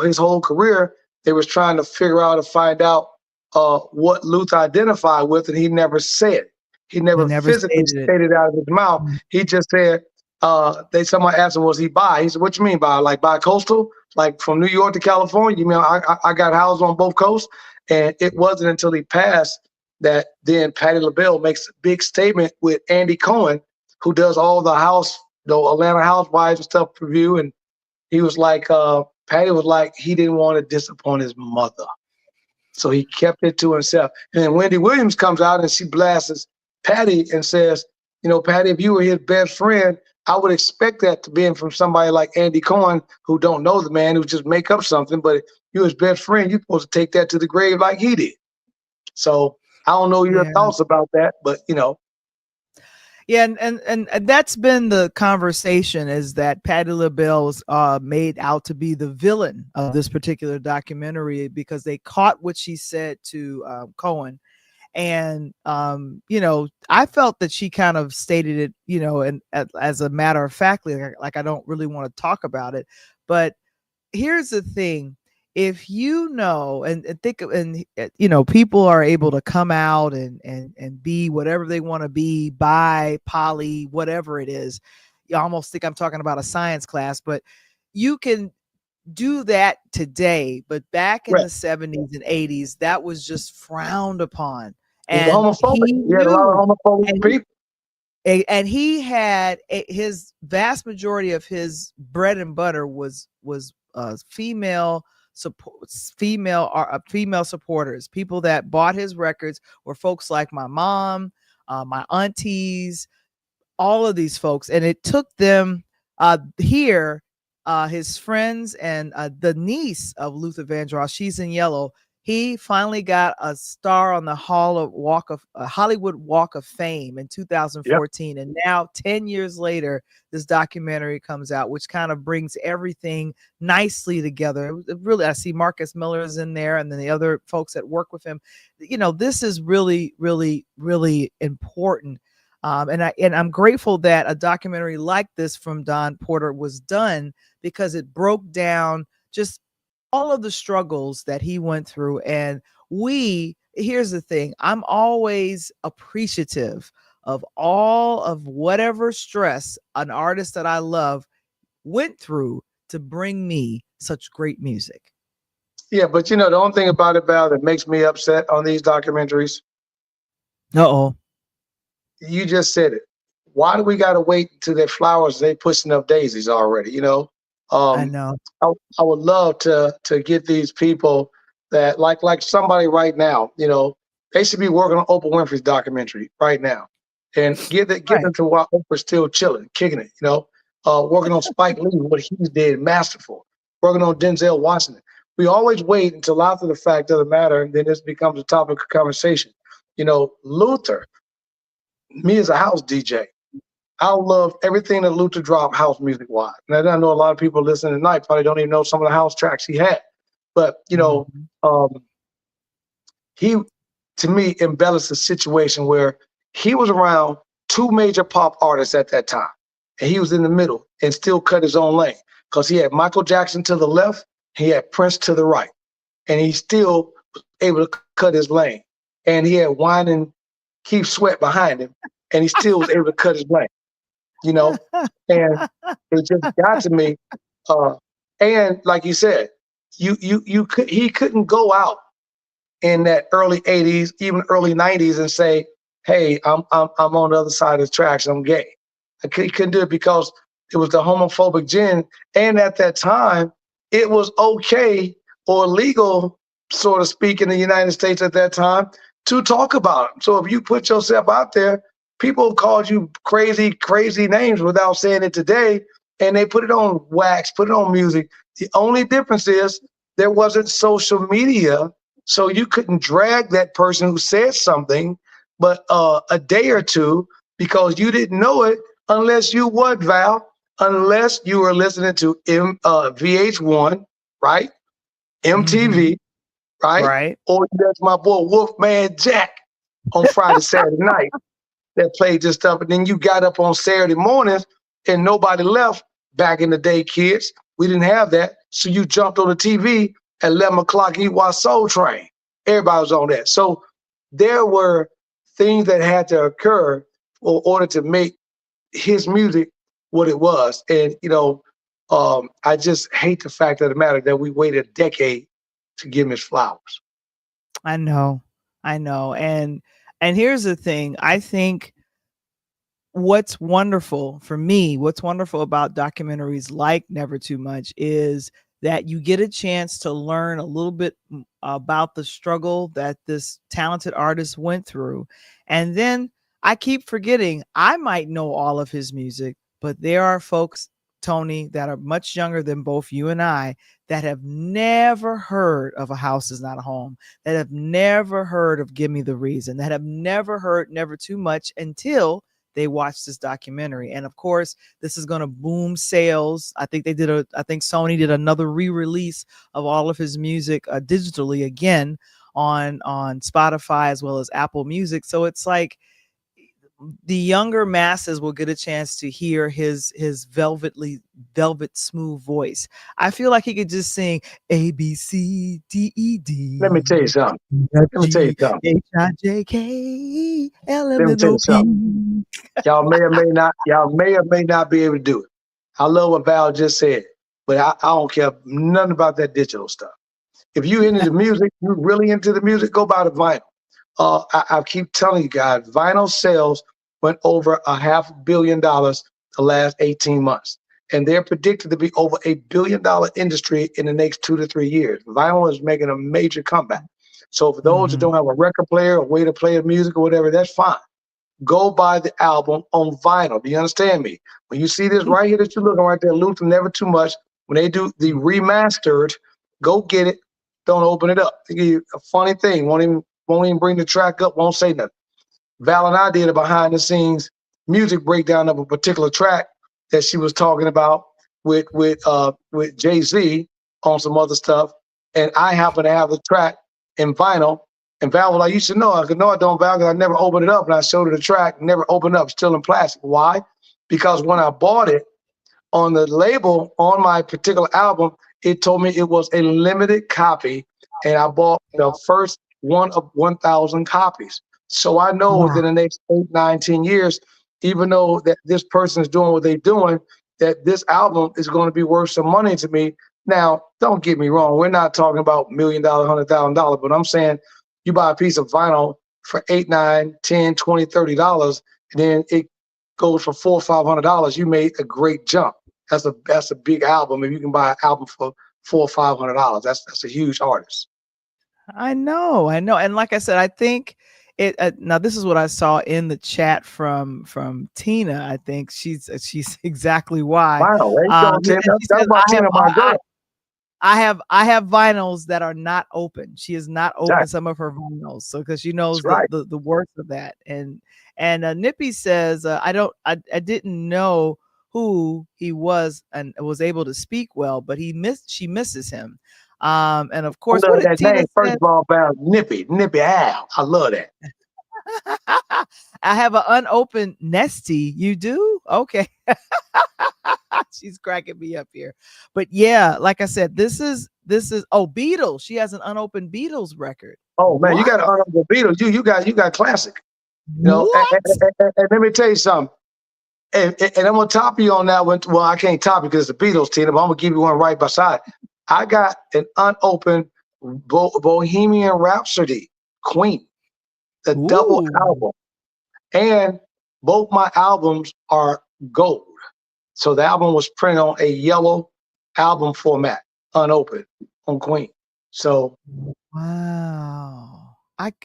his whole career, they was trying to figure out and find out what Luther identified with, and he never said. He never physically stated it out of his mouth. He just said, somebody asked him, was he bi? He said, what you mean by, like bi-coastal? Like from New York to California? You mean I got houses on both coasts? And it wasn't until he passed that then Patti LaBelle makes a big statement with Andy Cohen, who does all the Atlanta Housewives and stuff review. And he was like, Patti was like, he didn't want to disappoint his mother. So he kept it to himself. And then Wendy Williams comes out and she blasts Patti and says, Patti, if you were his best friend, I would expect that to be from somebody like Andy Cohen, who don't know the man, who just make up something. But if you're his best friend, you're supposed to take that to the grave like he did. So I don't know your thoughts about that, but Yeah, and that's been the conversation, is that Patti LaBelle was made out to be the villain of this particular documentary because they caught what she said to Cohen. And, I felt that she kind of stated it, and as a matter of fact, like I don't really want to talk about it. But here's the thing. If and think, and people are able to come out and be whatever they want to be, bi, poly, whatever it is. You almost think I'm talking about a science class, but you can do that today. But back in the 70s and 80s, that was just frowned upon. And he had a lot of homophobic people. And he had his vast majority of his bread and butter was female supporters. People that bought his records were folks like my mom, my aunties, all of these folks. And it took them his friends and the niece of Luther Vandross, she's in yellow. He finally got a star on the Hollywood Walk of Fame in 2014. Yep. And now 10 years later, this documentary comes out, which kind of brings everything nicely together. Really, I see Marcus Miller is in there, and then the other folks that work with him. This is really, really, really important. And I'm grateful that a documentary like this from Don Porter was done, because it broke down just all of the struggles that he went through. And here's the thing, I'm always appreciative of all of whatever stress an artist that I love went through to bring me such great music. Yeah, but the only thing about it, Val, that makes me upset on these documentaries. You just said it. Why do we got to wait until they're flowers? They pushing up daisies already, I know. I would love to get these people that like somebody right now, they should be working on Oprah Winfrey's documentary right now, and get them to while Oprah's still chilling, kicking it, working on Spike Lee, what he did, masterful, working on Denzel Washington. We always wait until after the fact doesn't matter, and then this becomes a topic of conversation. Luther, me as a house DJ, I love everything that Luther dropped house music wise. And I know a lot of people listening tonight probably don't even know some of the house tracks he had. But, he, to me, embellished the situation where he was around two major pop artists at that time. And he was in the middle and still cut his own lane, because he had Michael Jackson to the left, he had Prince to the right. And he still was able to cut his lane. And he had Wine and Keith Sweat behind him, and he still was able to cut his lane, you know? And it just got to me. And like you said, he couldn't go out in that early 80s, even early 90s and say, hey, I'm on the other side of the tracks, I'm gay. He couldn't do it because it was the homophobic gen. And at that time, it was okay or legal, so to speak, in the United States at that time to talk about it. So if you put yourself out there, people called you crazy, crazy names without saying it today, and they put it on wax, put it on music. The only difference is there wasn't social media, so you couldn't drag that person who said something but a day or two because you didn't know it unless you what, Val? Unless you were listening to VH1, right? MTV, right? Right. Or that's my boy Wolfman Jack on Friday, Saturday night that played this stuff. And then you got up on Saturday mornings and nobody left. Back in the day, kids, we didn't have that. So you jumped on the TV at 11 o'clock and you watched Soul Train. Everybody was on that. So there were things that had to occur in order to make his music what it was. And, I just hate the fact of the matter that we waited a decade to give him his flowers. I know. And here's the thing. I think what's wonderful about documentaries like Never Too Much is that you get a chance to learn a little bit about the struggle that this talented artist went through. And then I keep forgetting, I might know all of his music, but there are folks, Tony, that are much younger than both you and I that have never heard of A House Is Not a Home, that have never heard of Give Me the Reason, that have never heard Never Too Much until they watched this documentary. And of course, this is going to boom sales. I think Sony did another re-release of all of his music digitally again on Spotify as well as Apple Music. So it's like the younger masses will get a chance to hear his velvet smooth voice. I feel like he could just sing A, B, C, D, E, D. Let me tell you something. H-I-J-K, L-M-N-O-P. Y'all may or may not be able to do it. I love what Val just said, but I don't care nothing about that digital stuff. If you into the music, you really into the music, go buy the vinyl. I keep telling you guys, vinyl sales went over $500 million the last 18 months. And they're predicted to be over $1 billion industry in the next 2 to 3 years. Vinyl is making a major comeback. So for those who don't have a record player, a way to play the music or whatever, that's fine. Go buy the album on vinyl. Do you understand me? When you see this right here that you're looking right there, Luther, Never Too Much, when they do the remastered, go get it. Don't open it up. They give you a funny thing. Won't even bring the track up, won't say nothing. Val and I did a behind the scenes music breakdown of a particular track that she was talking about with Jay-Z on some other stuff. And I happen to have the track in vinyl. And Val was like, you should know. I said, no, I don't, Val, because I never opened it up. And I showed her the track, never opened up, still in plastic. Why? Because when I bought it on the label on my particular album, it told me it was a limited copy. And I bought the first one of 1,000 copies. So I know within the next 8, 9, 10 years, even though that this person is doing what they're doing, that this album is going to be worth some money to me. Now, don't get me wrong. We're not talking about $1 million, $100,000, but I'm saying you buy a piece of vinyl for $8, $9, $10, $20, $30, and then it goes for $400 or $500. You made a great jump. That's a big album. If you can buy an album for $400 or $500, that's a huge artist. I know. And like I said, I think it. Now, this is what I saw in the chat from Tina. I think she's exactly why. Wow, I have vinyls that are not open. She has not opened some of her vinyls, so because she knows the worth of that. And Nippy says, I didn't know who he was and was able to speak well, but she misses him. And of course, what that name, first of all, about Nippy Al. I love that. I have an unopened Nesty. You do? Okay. She's cracking me up here. But yeah, like I said, this is Beatles. She has an unopened Beatles record. Oh man, you got an unopened Beatles. You got classic. You know, What? and let me tell you something. And I'm gonna top you on that one. Well, I can't top you because it's the Beatles, Tina, but I'm gonna give you one right beside. I got an unopened Bohemian Rhapsody, Queen, the double Ooh. album, and both my albums are gold. So the album was printed on a yellow album format, unopened on Queen. So Wow.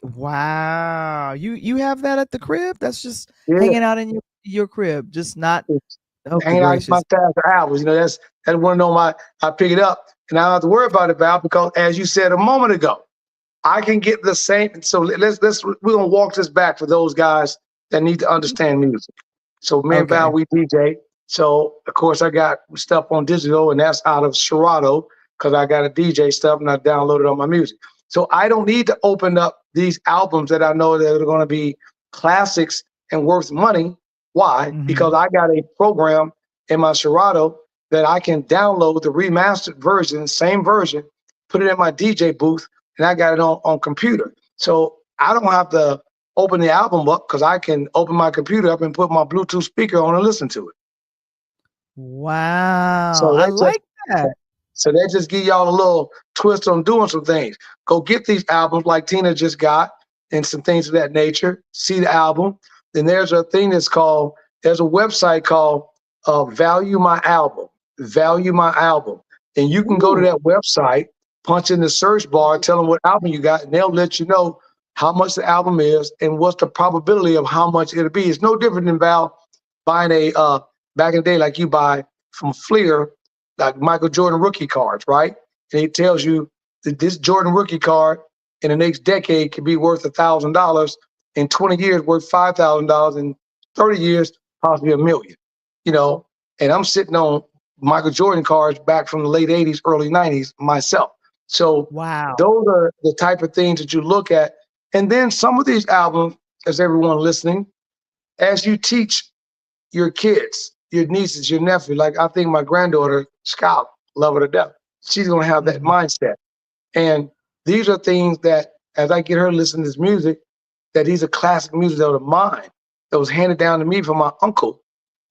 Wow. You have that at the crib? That's just yeah, hanging out in your crib, just not. it's Okay, hanging out in my gracious. stash of albums. You know, that's one of my. I pick it up and I don't have to worry about it, Val, because as you said a moment ago, I can get the same. So we're gonna walk this back for those guys that need to understand music. So me and Val, Okay. we DJ. So of course I got stuff on digital, and that's out of Serato because I got a DJ stuff and I downloaded all my music. So I don't need to open up these albums that I know that are going to be classics and worth money. Why? Because I got a program in my Serato that I can download the remastered version, same version, put it in my DJ booth, and I got it on computer. So I don't have to open the album up because I can open my computer up and put my Bluetooth speaker on and listen to it. Wow. So I they just like that. so they just give y'all a little twist on doing some things. Go get these albums like Tina just got and some things of that nature. See the album. Then there's a thing there's a website called Value My Album. Value My Album. And you can go to Ooh. that website, punch in the search bar, tell them what album you got, and they'll let you know how much the album is and what's the probability of how much it'll be. It's no different than Val buying a back in the day, like you buy from Fleer, like Michael Jordan rookie cards, right? And it tells you that this Jordan rookie card in the next decade could be worth $1,000, in 20 years worth $5,000, in 30 years possibly $1 million. You know, and I'm sitting on Michael Jordan cards back from the late 80s, early 90s myself. So Wow. those are the type of things that you look at. And then some of these albums, as everyone listening, as you teach your kids, your nieces, your nephew, like I think my granddaughter, Scout, love her to death. She's gonna have that mindset. And these are things that as I get her to listen to this music, that these are classic music of mine that was handed down to me from my uncle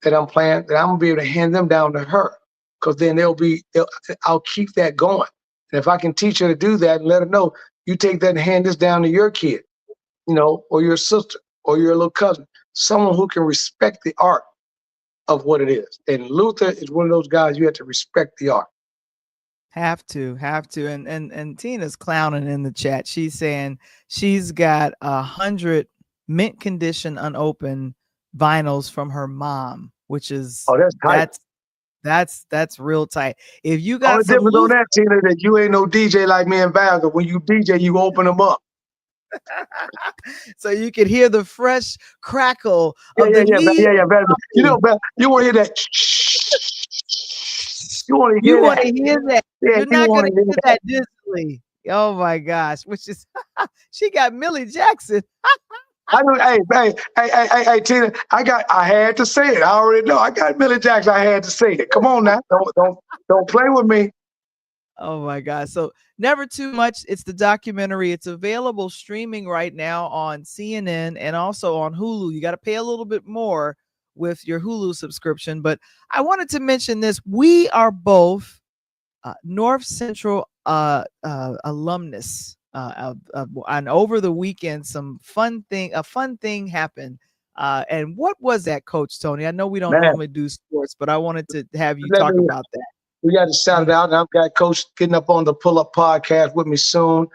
that I'm playing, that I'm gonna be able to hand them down to her. Because then I'll keep that going. And if I can teach her to do that and let her know, you take that and hand this down to your kid, you know, or your sister or your little cousin, someone who can respect the art of what it is. And Luther is one of those guys you have to respect the art. Have to. And Tina's clowning in the chat. She's saying she's got 100 mint condition unopened vinyls from her mom, which is That's tight. that's real tight. If you got Only some difference on Luther, that, Tina, that you ain't no DJ like me and Val. But when you DJ, you open them up. so you can hear the fresh crackle of the lead. Val. You know, Val, you want to hear that? You want to You hear want to that? hear that. Yeah, You're you not want going to to hear hear that. that digitally. Oh my gosh, which is she got Millie Jackson. I know, hey, Tina, I had to say it. I already know. I got Millie Jackson. I had to say it. Come on now. Don't play with me. Oh my God. So Never Too Much. It's the documentary. It's available streaming right now on CNN and also on Hulu. You got to pay a little bit more with your Hulu subscription. But I wanted to mention this. We are both North Central alumnus. And over the weekend, a fun thing happened. And what was that, Coach Tony? I know we don't Man, normally do sports, but I wanted to have you talk about that. We got to shout it out. And I've got Coach getting up on the Pull Up podcast with me soon.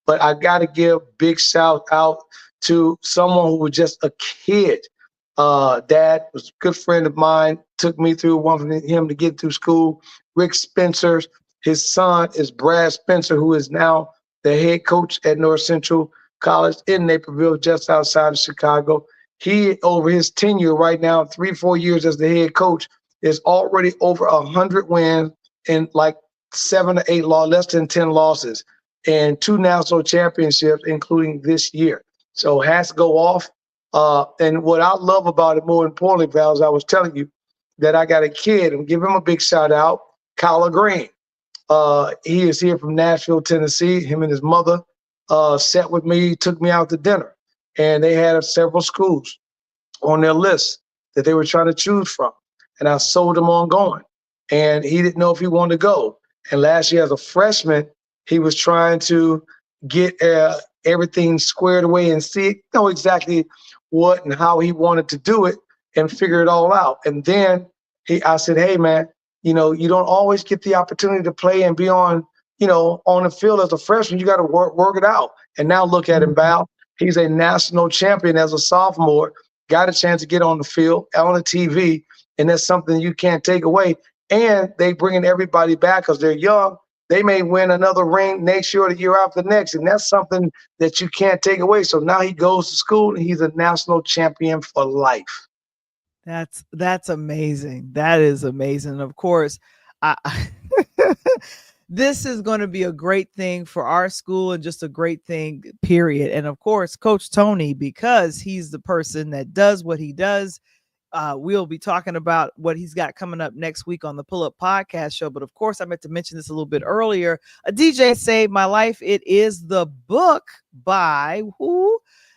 But I got to give big shout out to someone who was just a kid. Dad was a good friend of mine, took me through, wanted him to get through school. Rick Spencer, his son is Brad Spencer, who is now the head coach at North Central College in Naperville, just outside of Chicago. He, over his tenure right now, 3-4 years as the head coach, is already over 100 wins and like 7 or 8 less than 10 losses, and 2 national championships, including this year. So has to go off. And what I love about it, more importantly, Val, as I was telling you, that I got a kid, and give him a big shout out, Kyler Green. He is here from Nashville, Tennessee. Him and his mother sat with me, took me out to dinner. and they had several schools on their list that they were trying to choose from. And I sold him on going. And he didn't know if he wanted to go. And last year as a freshman, he was trying to get everything squared away and know exactly what and how he wanted to do it and figure it all out. And then I said, hey, man, you don't always get the opportunity to play and be on the field as a freshman. You got to work it out. And now look at him, Val. He's a national champion as a sophomore, got a chance to get on the field, on the TV, and that's something you can't take away. And they bringing everybody back because they're young. They may win another ring next year or the year after next, and that's something that you can't take away. So now he goes to school, and he's a national champion for life. That's amazing. That is amazing. And of course, this is going to be a great thing for our school and just a great thing, period. And of course, Coach Tony, because he's the person that does what he does, we'll be talking about what he's got coming up next week on the Pull Up Podcast show. But of course, I meant to mention this a little bit earlier. A DJ Saved My Life. It is the book by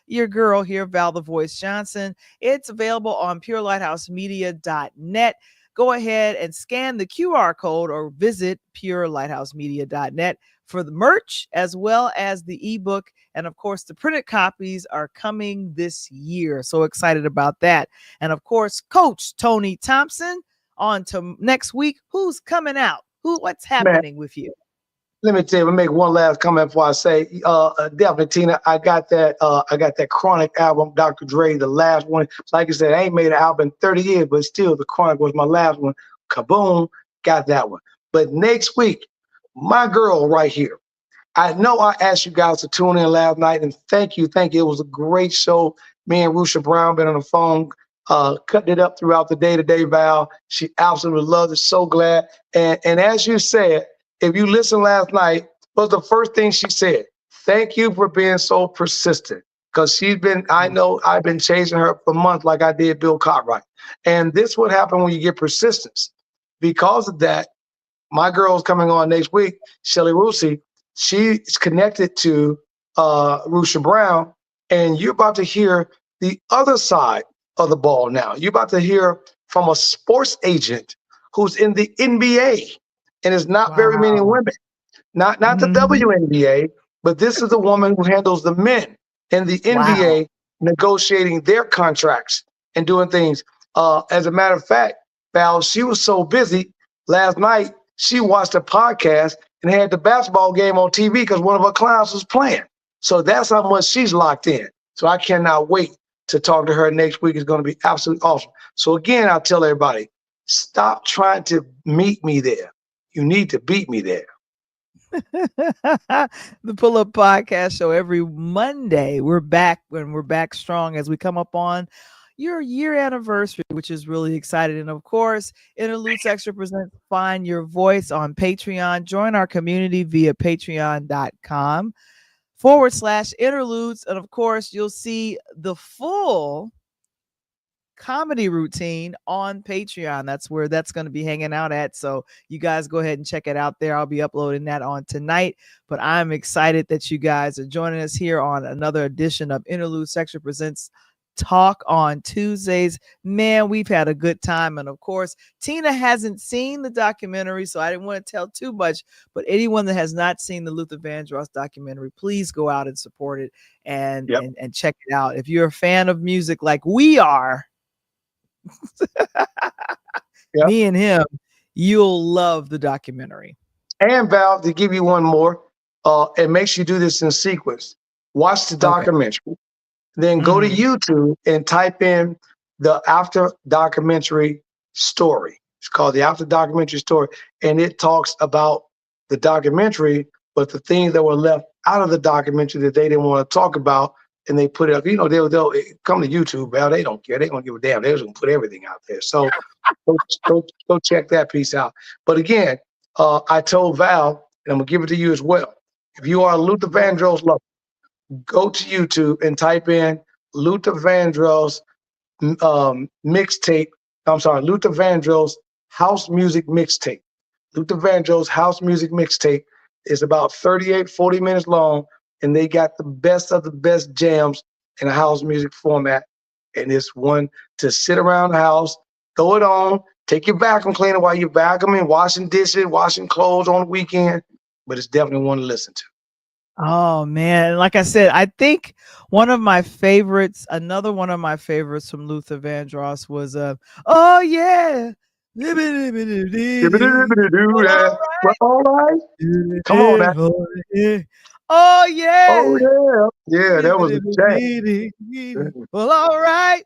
your girl here, Val The Voice Johnson. It's available on purelightHousemedia.net. Go ahead and scan the QR code or visit purelightHousemedia.net for the merch as well as the ebook. And of course, the printed copies are coming this year. So excited about that. And of course, Coach Tony Thompson, on to next week. Who's coming out? What's happening with you? Let me tell you, let me make one last comment before I say, definitely, Tina, I got that Chronic album, Dr. Dre, the last one. Like I said, I ain't made an album in 30 years, but still the Chronic was my last one. Kaboom, got that one. But next week, my girl right here. I know I asked you guys to tune in last night, and thank you. It was a great show. Me and Russi Brown been on the phone, cutting it up throughout the day today, Val. She absolutely loved it. So glad. And as you said, if you listened last night, was the first thing she said. Thank you for being so persistent. Because I know I've been chasing her for months like I did Bill Cartwright. And this would happen when you get persistence. Because of that, my girl's coming on next week, Shelley Russi. She's connected to Russi Brown. And you're about to hear the other side of the ball now. You're about to hear from a sports agent who's in the NBA. And it's not very many women, not the WNBA, but this is the woman who handles the men in the NBA negotiating their contracts and doing things. As a matter of fact, Val, she was so busy last night, she watched a podcast and had the basketball game on TV because one of her clients was playing. So that's how much she's locked in. So I cannot wait to talk to her next week. It's going to be absolutely awesome. So again, I'll tell everybody, stop trying to meet me there. You need to beat me there. The Pull Up Podcast show every Monday. We're back strong as we come up on your year anniversary, which is really exciting. And of course, Interludes Extra presents Find Your Voice on Patreon. Join our community via patreon.com/interludes. And of course, you'll see the full comedy routine on Patreon. That's where that's going to be hanging out at. So you guys go ahead and check it out there. I'll be uploading that on tonight, but I'm excited that you guys are joining us here on another edition of Interludes Extra presents Talk on Tuesdays. Man, we've had a good time. And of course, Tina hasn't seen the documentary, so I didn't want to tell too much, but anyone that has not seen the Luther Vandross documentary, please go out and support it and check it out. If you're a fan of music like we are, me and him, you'll love the documentary. And Val, to give you one more, it makes you do this in sequence. Watch the documentary, then go to YouTube and type in the after documentary story. It's called the after documentary story, and it talks about the documentary, but the things that were left out of the documentary that they didn't want to talk about. And they put it up, they'll come to YouTube, Val. They don't care. They don't give a damn. They're just gonna put everything out there. So go check that piece out. But again, I told Val, and I'm gonna give it to you as well. If you are a Luther Vandross lover, go to YouTube and type in Luther Vandross mixtape. I'm sorry, Luther Vandross house music mixtape. Luther Vandross house music mixtape is about 40 minutes long. And they got the best of the best jams in a house music format. And it's one to sit around the house, throw it on, take your vacuum cleaner while you're vacuuming, washing dishes, washing clothes on the weekend. But it's definitely one to listen to. Oh man, like I said, I think another one of my favorites from Luther Vandross was oh yeah. Well, Well, all right. Come on now. Oh yeah. Oh, yeah. Yeah, that was a jam. Well, all right.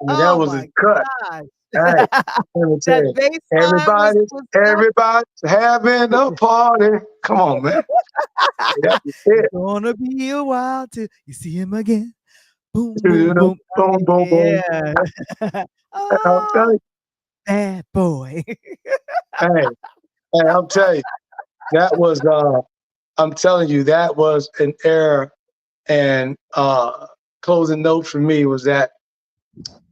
Yeah, that Oh was a my cut. God. Hey, let me tell That you, bass line was so everybody's having a party. Come on, man. That was it. gonna be a while till you see him again. Boom, boom, Boom, boom. boom, boom, boom. Yeah. I'm Oh, telling bad boy. you, I'm telling you, that was I'm telling you, that was an error. And closing note for me was that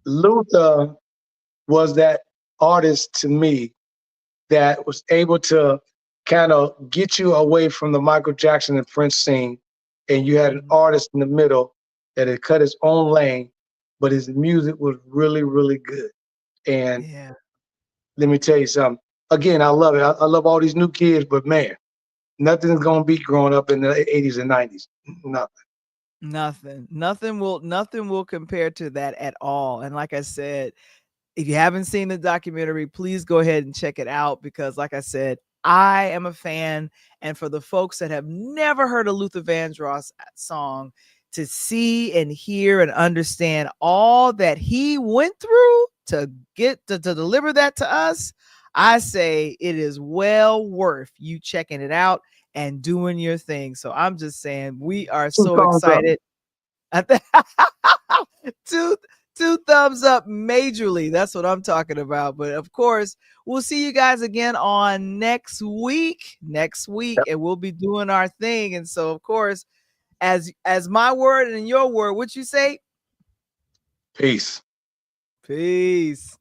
Luther was that artist to me that was able to kind of get you away from the Michael Jackson and Prince scene. And you had an artist in the middle that had cut his own lane, but his music was really, really good. And Yeah. let me tell you something. Again, I love it. I love all these new kids, but man, nothing's going to beat growing up in the 80s and 90s. Nothing. Nothing will compare to that at all. And like I said, if you haven't seen the documentary, please go ahead and check it out because like I said, I am a fan. And for the folks that have never heard a Luther Vandross song, to see and hear and understand all that he went through to get to deliver that to us, I say it is well worth you checking it out and doing your thing. So I'm just saying we are so excited. two thumbs up majorly. That's what I'm talking about. But of course, we'll see you guys again on next week, and we'll be doing our thing. And so of course, as my word and your word, what you say? Peace. Peace.